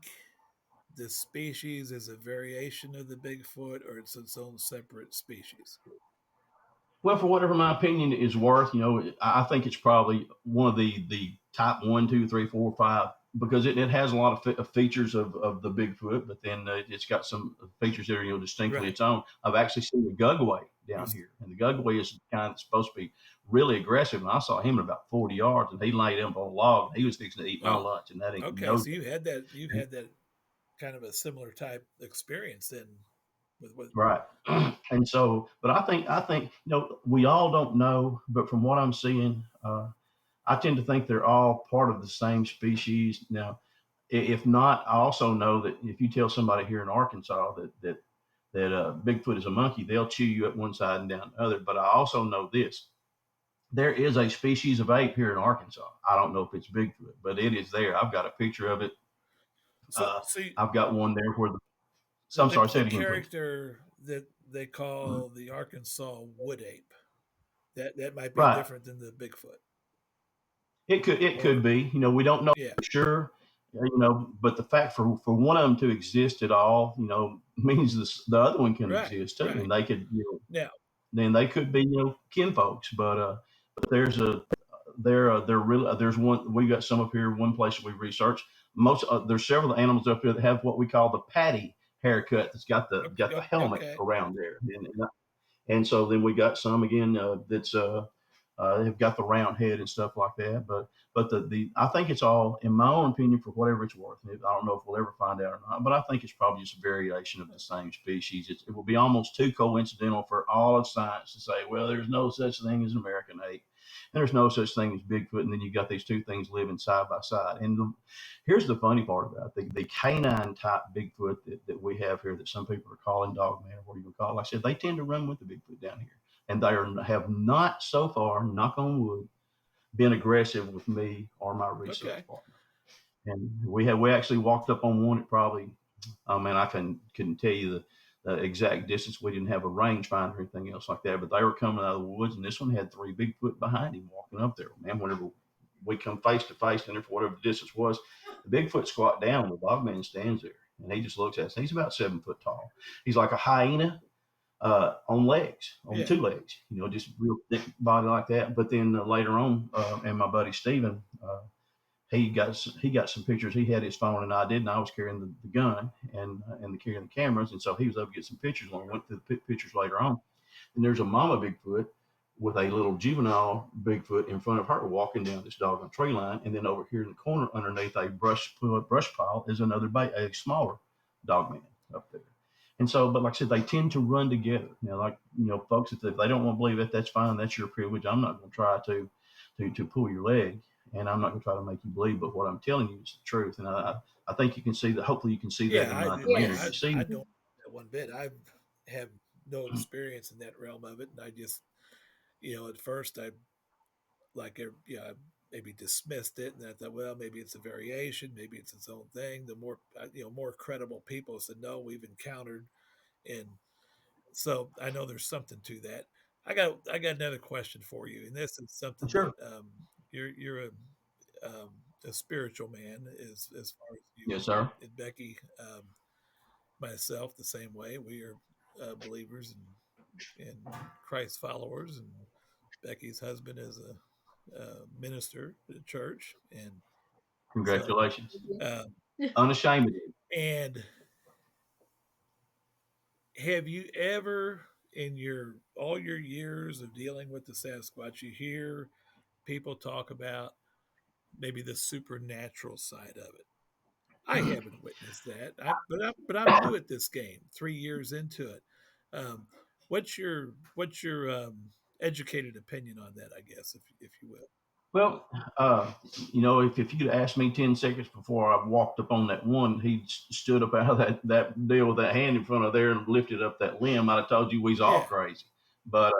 the species is a variation of the Bigfoot, or it's its own separate species? Well, for whatever my opinion is worth, I think it's probably one of the top one, two, three, four, five, because it has a lot of features of the Bigfoot, but then it's got some features that are distinctly Right. its own. I've actually seen the Gugway You, down here, and the Gugway is kind of supposed to be really aggressive. And I saw him at about 40 yards, and he laid up on a log, and he was fixing to eat my oh, lunch, and that ain't okay. no So you've joke. had that kind of a similar type experience then with Right. And so, but I think, we all don't know, but from what I'm seeing, I tend to think they're all part of the same species. Now, if not, I also know that if you tell somebody here in Arkansas that Bigfoot is a monkey, they'll chew you up one side and down the other. But I also know this: there is a species of ape here in Arkansas. I don't know if it's Bigfoot, but it is there. I've got a picture of it. so so you, I've got one there where I'm the sorry, say the it again, please. character that they Mhm. call the Arkansas wood ape, that might be Right. different than the Bigfoot, It could or be. We don't know yeah, for sure. But the fact for one of them to exist at all, means the other one can right, exist too, right. and they could, Now, then they could be, kinfolks. But they're really there's one we got some up here. One place we researched there's several animals up here that have what we call the patty haircut. That's got the helmet okay, around there, and so then we got some again that's They've got the round head and stuff like that. But the I think it's all, in my own opinion, for whatever it's worth. And I don't know if we'll ever find out or not, but I think it's probably just a variation of the same species. It will be almost too coincidental for all of science to say, well, there's no such thing as American ape, and there's no such thing as Bigfoot, and then you've got these two things living side by side. And here's the funny part about it. The canine type Bigfoot that we have here, that some people are calling dogman or what you would call it, like I said, they tend to run with the Bigfoot down here, and have not so far, knock on wood, been aggressive with me or my research Okay. partner. And we actually walked up on one at probably, oh man, I couldn't tell you the exact distance. We didn't have a rangefinder or anything else like that, but they were coming out of the woods, and this one had three Bigfoot behind him walking up there. Man, whenever we come face to face, and for whatever the distance was, the Bigfoot squat down, the dogman stands there, and he just looks at us. He's about 7 foot tall. He's like a hyena, on legs, on Yeah. two legs, just real thick body like that. But then later on, and my buddy Steven, he got some pictures. He had his phone and I didn't. I was carrying the gun and carrying the cameras, and so he was able to get some pictures. When we went through the pictures later on, and there's a mama Bigfoot with a little juvenile Bigfoot in front of her walking down this doggone tree line, and then over here in the corner underneath a brush pile is another a smaller dogman up there. And so, but like I said, they tend to run together. Now, like folks, if they don't want to believe it, that's fine. That's your privilege. I'm not going to try to pull your leg, and I'm not going to try to make you believe. But what I'm telling you is the truth, and I think you can see that. Hopefully, you can see that Yeah, in my yeah, demeanor. Yes. You see, I don't that one bit. I have no experience in that realm of it, and I just, at first I I maybe dismissed it, and I thought, well, maybe it's a variation, maybe it's its own thing. The more, more credible people said, no, we've encountered, and so I know there's something to that. I got another question for you, and this is something that sure, you're a spiritual man as far as you yes, sir. and Becky. Myself the same way. We are believers and Christ followers, and Becky's husband is a minister at a church, and so Congratulations, um, unashamedly. and have you ever in your all your years of dealing with the Sasquatch, you hear people talk about maybe the supernatural side of it? I haven't witnessed that. But I'm new at this game. 3 years into it. Um, what's your educated opinion on that? I guess if you will. Well, if you'd asked me 10 seconds before I walked up on that one, he stood up out of that deal with that hand in front of there and lifted up that limb, I'd have told you we was all Yeah. crazy. But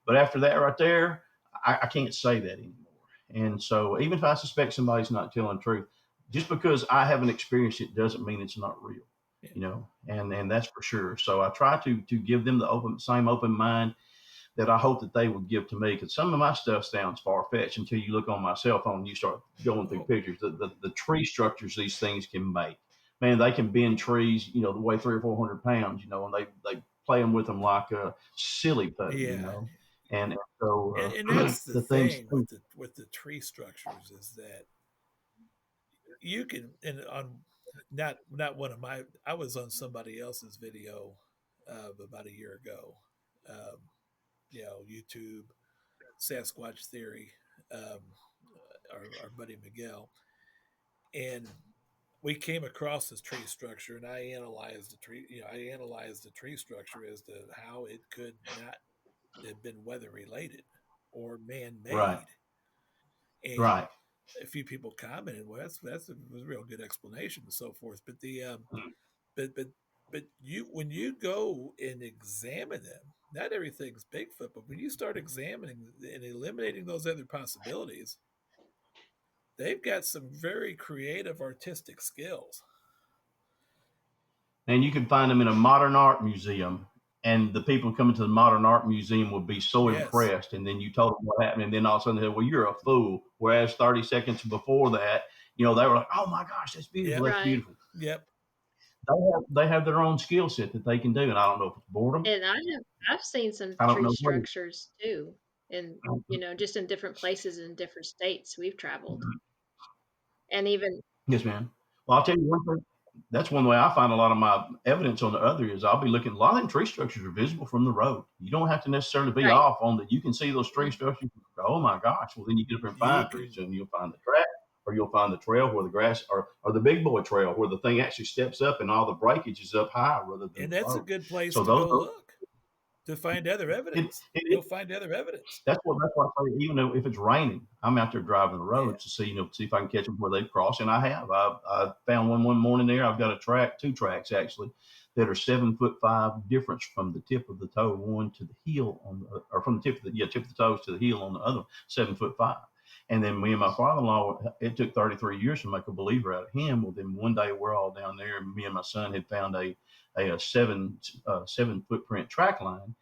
after that right there, I can't say that anymore. And so even if I suspect somebody's not telling the truth, just because I haven't experienced it doesn't mean it's not real, Yeah. and that's for sure. So I try to give them the same open mind that I hope that they would give to me, because some of my stuff sounds far fetched until you look on my cell phone and you start going through Oh, pictures. The tree structures these things can make, man, they can bend trees, the way 300 or 400 pounds, and they play them with them like a silly putty, yeah. and so And that's the the things. thing with the tree structures is that you can and on not one of my I was on somebody else's video about a year ago. Um, YouTube Sasquatch theory, um, our buddy Miguel, and we came across this tree structure, and I analyzed the tree. I analyzed the tree structure as to how it could not have been weather related or man Right, made. And right. a few people commented, "Well, that's a real good explanation and so forth." But but but but you when you go and examine them, not everything's Bigfoot, but when you start examining and eliminating those other possibilities, they've got some very creative artistic skills. And you can find them in a modern art museum, and the people coming to the modern art museum would be so Yes. impressed. And then you told them what happened, and then all of a sudden they said, "Well, you're a fool." Whereas 30 seconds before that, they were like, "Oh my gosh, that's beautiful, Yep. that's Right. beautiful." Yep. They have their own skill set that they can do, and I don't know if it's boredom. And I've seen some I don't tree know what it structures too, and is. just in different places in different states we've traveled, and even Yes, man. Well, I'll tell you one thing. that's one way I find a lot of my evidence on the other is I'll be looking. A lot of them tree structures are visible from the road. You don't have to necessarily be Right. off on the. You can see those tree Mhm. structures. Oh my gosh! Well, then you get up and You find pretty can, soon. You'll find the track, or you'll find the trail where the grass, or the big boy trail where the thing actually steps up and all the breakage is up high rather than and the that's a road. good place So to those, go look to find other it, evidence. it, You'll find other evidence. that's why I say even though if it's raining, I'm out there driving the Yeah. roads to see see if I can catch them where they've crossed, and I have. I found one morning there. I've got a track, two tracks actually, that are 7'5" difference from the tip of the toe one to the heel on the, or from the tip of the toes to the heel on the other 7'5". And then me and my father-in-law, it took 33 years to make a believer out of him. Well, then one day we're all down there, and me and my son had found a seven footprint track line,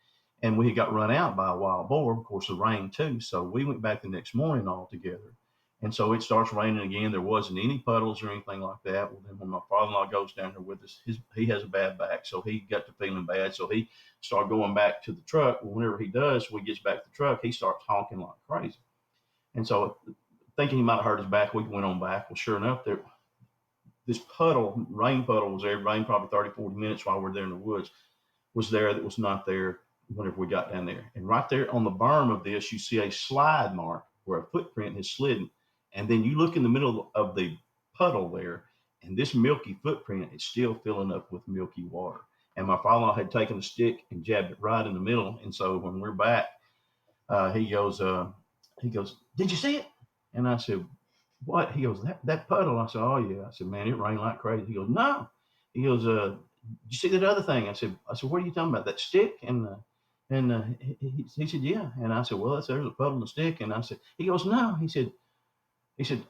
and we had got run out by a wild boar. Of course, the rain too. So we went back the next morning all together. And so it starts raining again. There wasn't any puddles or anything like that. Well, then when my father-in-law goes down there with us, he has a bad back, so he got to feeling bad. So he started going back to the truck. Well, whenever he does, when he gets back to the truck, he starts honking like crazy. And so, thinking he might have hurt his back, we went on back. Well, sure enough, this rain puddle was there. It rained probably 30, 40 minutes while we were there in the woods, was there that was not there whenever we got down there. And right there on the berm of this, you see a slide mark where a footprint has slidden. And then you look in the middle of the puddle there, and this milky footprint is still filling up with milky water. And my father-in-law had taken a stick and jabbed it right in the middle. And so when we're back, uh, he goes, uh, he goes, "Did you see it?" And I said, "What?" He goes, that puddle." I said, "Oh yeah." I said, "Man, it rained like crazy." He goes, "No." He goes, "Did you see that other thing?" I said, "What are you talking about? That stick?" And he said, "Yeah." And I said, "Well, there's a puddle and a stick." And I said, he goes, "No." He said,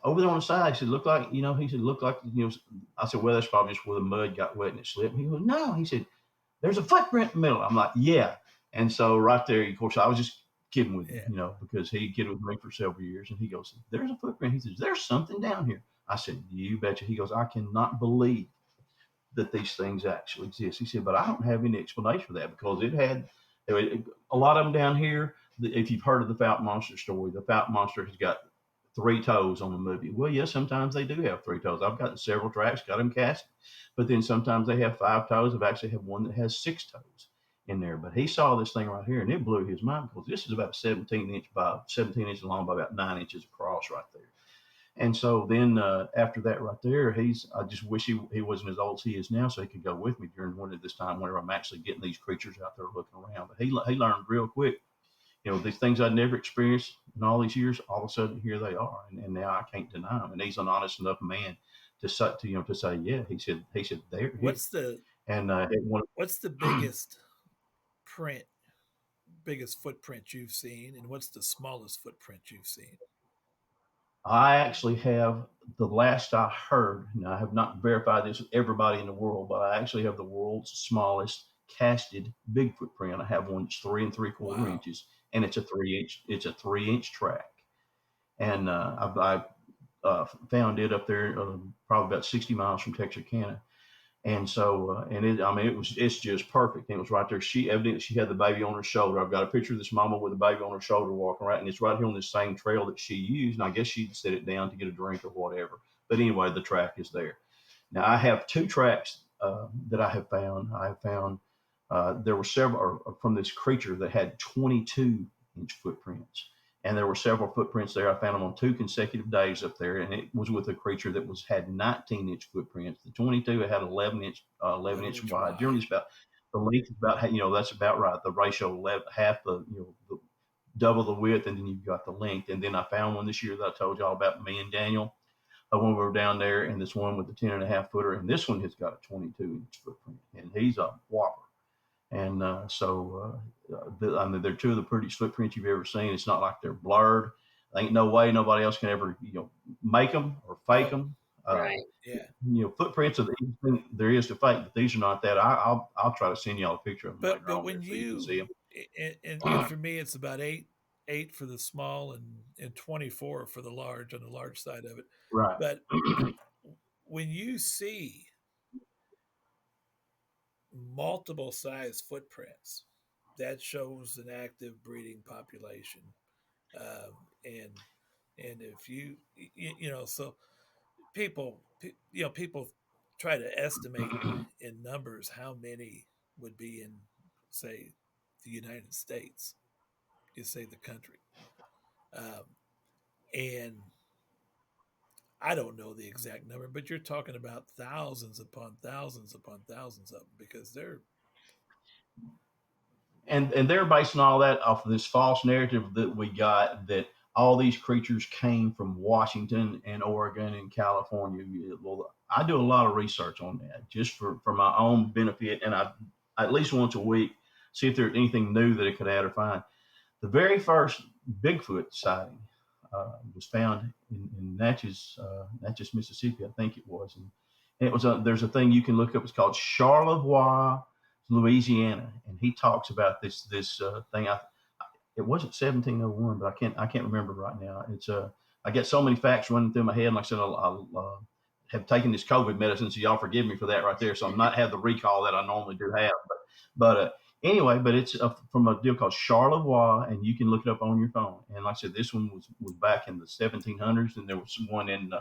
"Over there on the side." He said, "Look like, you know." He said, "Look like, you know." I said, "Well, that's probably just where the mud got wet and it slipped." He goes, "No." He said, "There's a footprint in the middle." I'm like, "Yeah." And so right there, of course, I was just kidding with him, Yeah. because he kidded with me for several years. And he goes, "There's a footprint." He says, "There's something down here." I said, "You betcha." He goes, "I cannot believe that these things actually exist." He said, "But I don't have any explanation for that because a lot of them down here. If you've heard of the Fountain Monster story, the Fountain Monster has got three toes on the movie. Well, yes, sometimes they do have three toes. I've gotten several tracks, got them cast, but then sometimes they have five toes. I've actually had one that has six toes in there. But he saw this thing right here, and it blew his mind because this is about 17 inches long by about 9 inches across right there. And so then after that right there, I just wish he wasn't as old as he is now, so he could go with me during one of this time whenever I'm actually getting these creatures out there looking around. But he learned real quick, these things I'd never experienced in all these years. All of a sudden, here they are, and now I can't deny them. And he's an honest enough man to say, yeah. He said they're here, What's the and what's the print, biggest footprint you've seen, and what's the smallest footprint you've seen? I actually have the last I heard. Now, I have not verified this with everybody in the world, but I actually have the world's smallest casted Bigfoot print. I have one that's 3 3/4 Wow. inches, and it's a 3 inch track. And I found it up there, probably about 60 miles from Texarkana. And so, I mean, it's just perfect. And it was right there. Evidently she had the baby on her shoulder. I've got a picture of this mama with a baby on her shoulder walking around, and it's right here on this same trail that she used. And I guess she set it down to get a drink or whatever. But anyway, the track is there. Now I have two tracks that I have found. I have found there were several from this creature that had 22-inch footprints, and there were several footprints there. I found them on two consecutive days up there, and it was with a creature that had 19-inch footprints. The 22 had 11 inch 11-inch wide. Generally, wide. it's about the length is about, that's about right. The ratio 11, half the double the width, and then you've got the length. And then I found one this year that I told y'all about, me and Daniel, when we were down there, and this one with the 10.5 footer, and this one has got a 22-inch footprint, and he's a whopper. And I mean, they're two of the prettiest footprints you've ever seen. It's not like they're blurred. There ain't no way nobody else can ever, make them or fake Oh, them. Right. yeah. Footprints are the easiest thing there is to fake, but these are not that. I'll try to send y'all a picture of them later But on there when so you can see them. and for me it's about eight for the small and 24 for the large on the large side of it. Right. But when you see multiple size footprints, that shows an active breeding population. Um, and and if you know, so people try to estimate in numbers how many would be in, say, the United States, you say the country. Um, and I don't know the exact number, but you're talking about thousands upon thousands upon thousands of them because they're And they're basing all that off of this false narrative that we got that all these creatures came from Washington and Oregon and California. Well, I do a lot of research on that just for my own benefit, and I at least once a week see if there's anything new that I could add or find. The very first Bigfoot sighting was found in Natchez, Mississippi, I think it was. And it was there's a thing you can look up. It's called Charlevoix, Louisiana, and he talks about this thing. It wasn't 1701, but I can't remember right now. It's I get so many facts running through my head. And like I said, I have taken this COVID medicine, so y'all forgive me for that right there. So I'm not have the recall that I normally do have, but anyway, but it's from a deal called Charlevoix, and you can look it up on your phone. And like I said, this one was back in the 1700s, and there was one in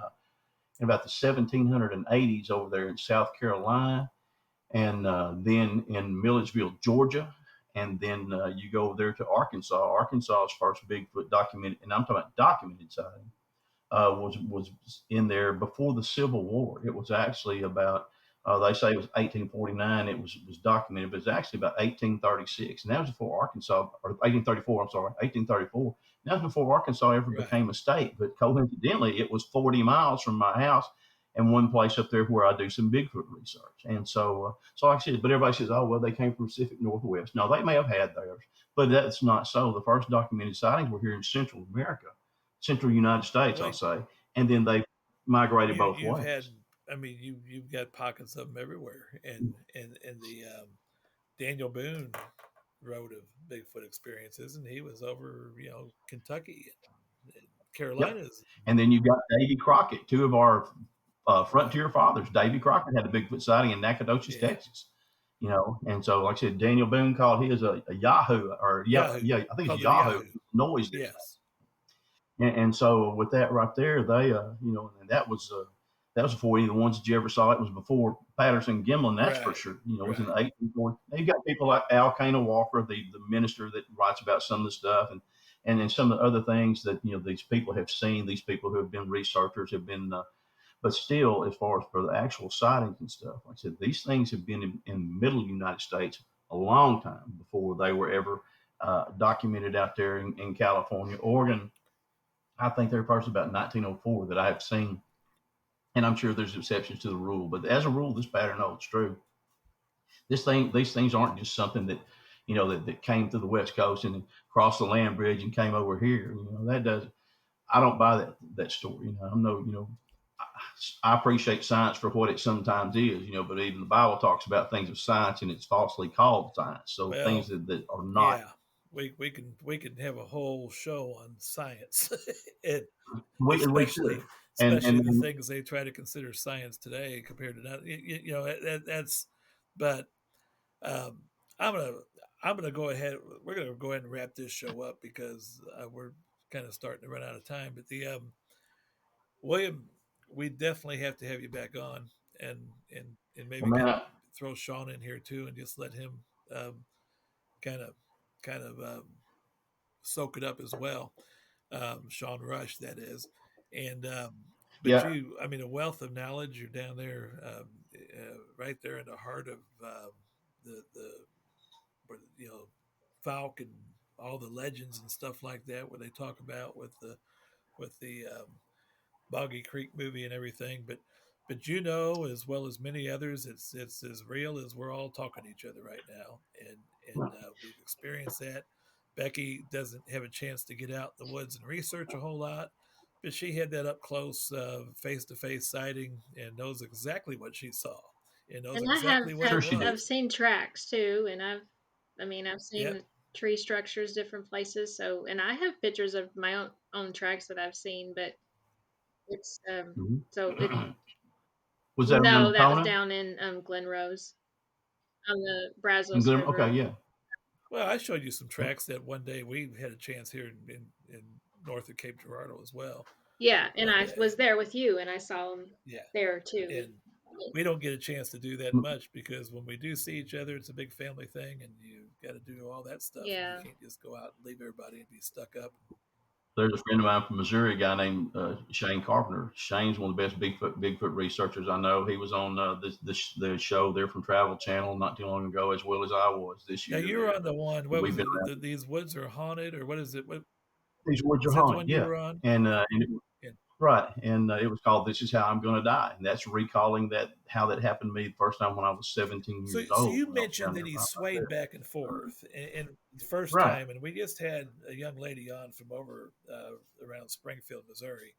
about the 1780s over there in South Carolina, and then in Milledgeville, Georgia, and then you go over there to Arkansas. Arkansas's first Bigfoot documented, and I'm talking about documented sighting, was in there before the Civil War. It was actually about they say it was 1849. It was documented, but it's actually about 1836, and that was before Arkansas, or 1834. I'm sorry, 1834. And that was before Arkansas ever right. became a state. But coincidentally, it was 40 miles from my house, and one place up there where I do some Bigfoot research. And so like I said, but everybody says, oh well, they came from Pacific Northwest. No, they may have had theirs, but that's not so. The first documented sightings were here in Central America, Central United States, Well, I'll say, and then they migrated both you've ways. had, I mean, you've got pockets of them everywhere, and the Daniel Boone wrote of Bigfoot experiences, and he was over, Kentucky and Yep. Carolinas. And then you've got Davy Crockett, two of our Right. frontier fathers. Davy Crockett had a Bigfoot sighting in Nacogdoches, Yeah. Texas. And so like I said, Daniel Boone called his a Yahoo, or Yahoo. yeah, I think it's Called it a Yahoo Yahoo. noise display. Yes. And so with that right there, they and that was before any of the ones that you ever saw. It was before Patterson Gimlin, that's for Right. sure. It was in Right. the 1840s. Now you got people like Al Cana Walker, the minister that writes about some of the stuff, and then some of the other things that these people have seen. These people who have been researchers have been, but still, as far as for the actual sightings and stuff, like I said, these things have been in the middle United States a long time before they were ever documented out there in California, Oregon. I think they're first about 1904 that I have seen, and I'm sure there's exceptions to the rule, but as a rule, this pattern holds true. These things aren't just something that that came to the West Coast and crossed the land bridge and came over here. That does. I don't buy that story. I'm no. I appreciate science for what it sometimes is. But even the Bible talks about things of science and it's falsely called science. So things Well, that are not. yeah. We can have a whole show on science, and We should. especially the And things they try to consider science today compared to that. That's. But um, I'm gonna I'm gonna go ahead. We're gonna go ahead and wrap this show up because we're kind of starting to run out of time. But the William, we definitely have to have you back on, and and maybe man, kind of throw Sean in here too, and just let him um, kind of kind of soak it up as well. Sean Rush, that is, and but yeah, you, I mean, a wealth of knowledge. You're down there, right there in the heart of the where, Falk and all the legends and stuff like that, where they talk about with the Boggy Creek movie and everything. But as well as many others, it's as real as we're all talking to each other right now, and we've experienced that. Becky doesn't have a chance to get out in the woods and research a whole lot, but she had that up close, face to face sighting and knows exactly what she saw and knows And I have exactly what sure it have she did. I've was. seen tracks too, and I've Yep. seen tree structures different places. So, and I have pictures of my own tracks that I've seen, but it's so it Mm-hmm. Was that no, around that was Kona? down in Glen Rose on the Brazos Okay, River. yeah. Well, I showed you some tracks that one day we had a chance here in north of Cape Girardeau as well. Yeah, and One I day, was there with you, and I saw them yeah, there too. and we don't get a chance to do that much because when we do see each other, it's a big family thing, and you got to do all that stuff, and you Yeah. can't just go out and leave everybody and be stuck up. There's a friend of mine from Missouri, a guy named Shane Carpenter. Shane's one of the best Bigfoot researchers I know. He was on the show there from Travel Channel not too long ago, as well as I was this Now year you were there. on the one. What We've was been it? around. These woods are haunted, or what is it? What These words is are that? The haunted, one you yeah. were on? And And right, and it was called "This Is How I'm Going to Die," and that's recalling that how that happened to me the first time when I was 17 so, years so old you when I was down mentioned there that he right swayed there. back and forth, and the first Right. time, and we just had a young lady on from over around Springfield, Missouri.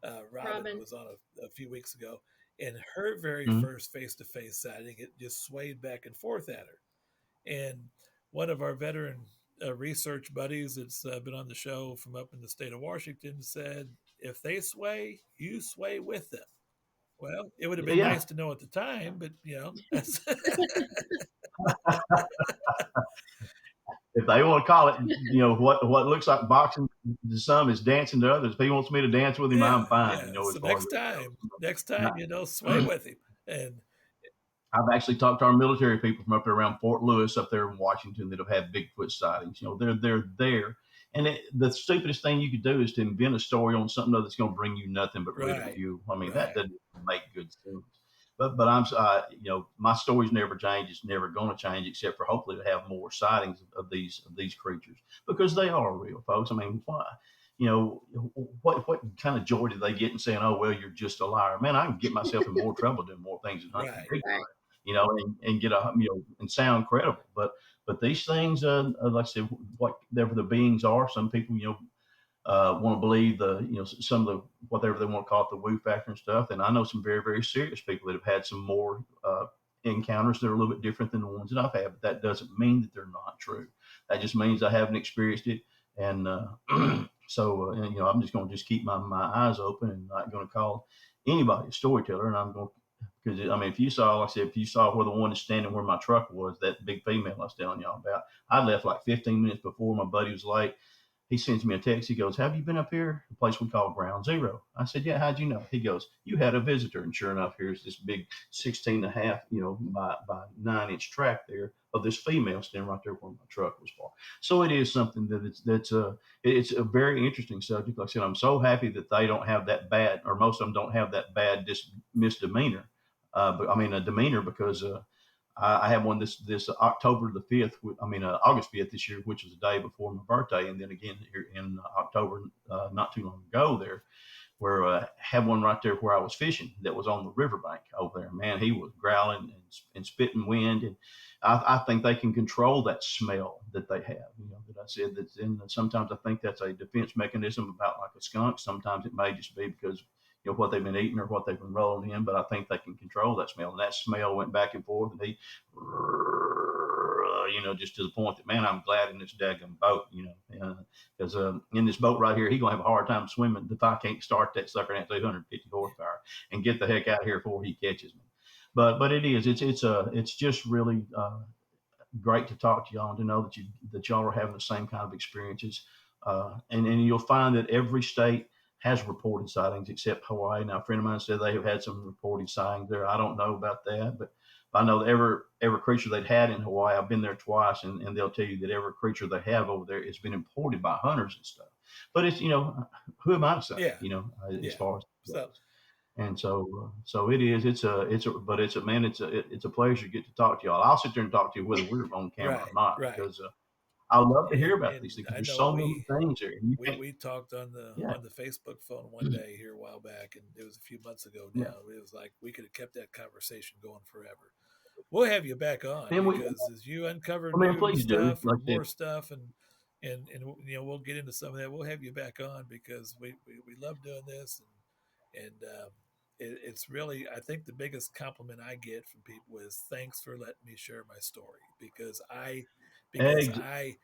Robin Robin. was on a few weeks ago, and her very Mm-hmm. first face-to-face sighting, it just swayed back and forth at her. And one of our veteran research buddies that's been on the show from up in the state of Washington said, if they sway, you sway with them. Well, it would have been Yeah, nice to know at the time, but that's if they want to call it, what looks like boxing to some is dancing to others. If he wants me to dance with him, yeah, I'm fine. yeah. As So far as that next time, sway goes. with him. And I've actually talked to our military people from up there around Fort Lewis, up there in Washington, that have had Bigfoot sightings. They're there, and the stupidest thing you could do is to invent a story on something that's going to bring you nothing but right, ridicule. I mean, that right, doesn't make good sense. But my story's never changed. It's never going to change, except for hopefully to have more sightings of these creatures because they are real, folks. I mean, why? You know, what kind of joy do they get in saying, "Oh, well, you're just a liar"? Man, I can get myself in more trouble doing more things than hunting right. Bigfoot, Right. and get and sound credible. But these things, like I said, whatever the beings are, some people, want to believe some of the whatever they want to call it, the woo factor and stuff. And I know some very very serious people that have had some more encounters that are a little bit different than the ones that I've had. But that doesn't mean that they're not true. That just means I haven't experienced it. And I'm just going to just keep my eyes open and not going to call anybody a storyteller. And I'm going because I mean, if you saw, like I said, if you saw where the one is standing where my truck was, that big female I was telling y'all about, I left like 15 minutes before my buddy was late. He sends me a text. He goes, "Have you been up here? The place we call Ground Zero." I said, "Yeah, how'd you know?" He goes, "You had a visitor." And sure enough, here's this big 16 and a half, by 9-inch track there of this female standing right there where my truck was parked. So it is something it's a very interesting subject. Like I said, I'm so happy that they don't have that bad, or most of them don't have that bad misdemeanor. But I mean, a demeanor because I had one this October the 5th. I mean, August 5th this year, which was the day before my birthday, and then again here in October, not too long ago there, where had one right there where I was fishing that was on the riverbank over there. Man, he was growling and spitting wind, and I think they can control that smell that they have. That I said that's in. Sometimes I think that's a defense mechanism about like a skunk. Sometimes it may just be because what they've been eating or what they've been rolling in, but I think they can control that smell. And that smell went back and forth, and he, just to the point that, man, I'm glad in this daggum boat, because in this boat right here, he's gonna have a hard time swimming if I can't start that sucker at 250 horsepower and get the heck out of here before he catches me. But it's just really great to talk to y'all and to know that y'all are having the same kind of experiences. And you'll find that every state has reported sightings except Hawaii. Now, a friend of mine said they have had some reported sightings there. I don't know about that, but I know that every creature they've had in Hawaii, I've been there twice, and they'll tell you that every creature they have over there has been imported by hunters and stuff. But it's who am I to say? Yeah, As yeah. far as it So goes. And so it is. But it's a man. It's a pleasure to get to talk to y'all. I'll sit there and talk to you whether we're on camera or right, not right. because I love to hear about And these things because I there's know so many things there. You can't. we talked on Yeah. the Facebook phone one day here a while back, and it was a few months ago Yeah. now. It was like we could have kept that conversation going forever. We'll have you back on And because as you uncover I mean, new please do. stuff or Like I said, more stuff, and we'll get into some of that. We'll have you back on because we love doing this, and it's really, I think the biggest compliment I get from people is thanks for letting me share my story because eggs. I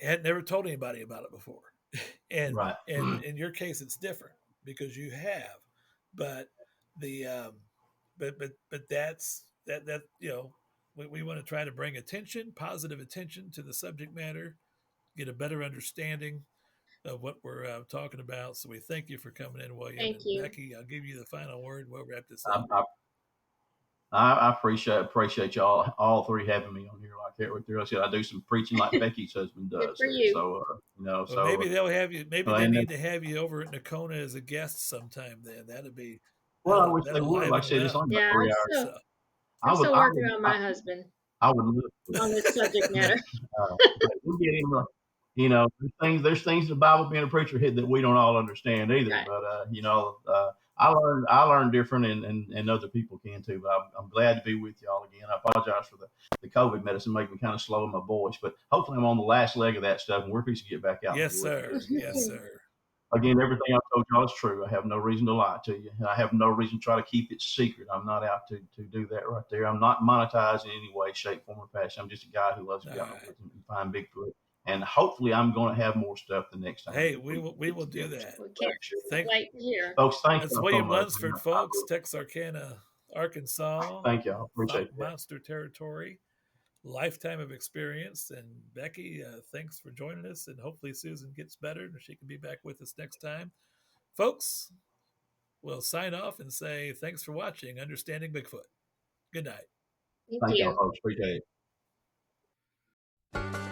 had never told anybody about it before. and Right. and in your case it's different because you have, but the but that we want to try to bring attention, positive attention to the subject matter, get a better understanding, of what we're talking about. So we thank you for coming in, William. Thank And you. Becky, I'll give you the final word. We'll wrap this I, up. I appreciate y'all all three having me on here like that right there. I said I do some preaching like Becky's husband Good does for there. you. So Well, maybe they'll have you. Maybe they and need to have you over at Nakona as a guest sometime. Then that'd be well, I wish they that'll would. Like liven I it said, it's up. only about Yeah, 3 hours. So I'm I would, still I working would, on my husband I would love to. on this subject matter. But we'll get him. There's things in the Bible being a preacher hit that we don't all understand either. Right. But I learned different, and other people can too. But I'm glad to be with y'all again. I apologize for the COVID medicine making me kind of slow in my voice, but hopefully I'm on the last leg of that stuff, and we're fixing to get back out in yes, the woods there sir. again. Yes, sir. Again, everything I've told y'all is true. I have no reason to lie to you, and I have no reason to try to keep it secret. I'm not out to do that right there. I'm not monetized in any way, shape, form, or fashion. I'm just a guy who loves to All get out in the right. woods and find Bigfoot. And hopefully, I'm going to have more stuff the next time Hey, that we get will do together. that. We can't Thank wait to hear. Folks, thank That's y'all so William much. Lunsford, folks, Texarkana, Arkansas, Thank y'all. Appreciate that. monster territory, lifetime of experience. And Becky, thanks for joining us. And hopefully Susan gets better and she can be back with us next time. Folks, we'll sign off and say thanks for watching Understanding Bigfoot. Good night. Thank Thank y'all, you. folks. Appreciate it.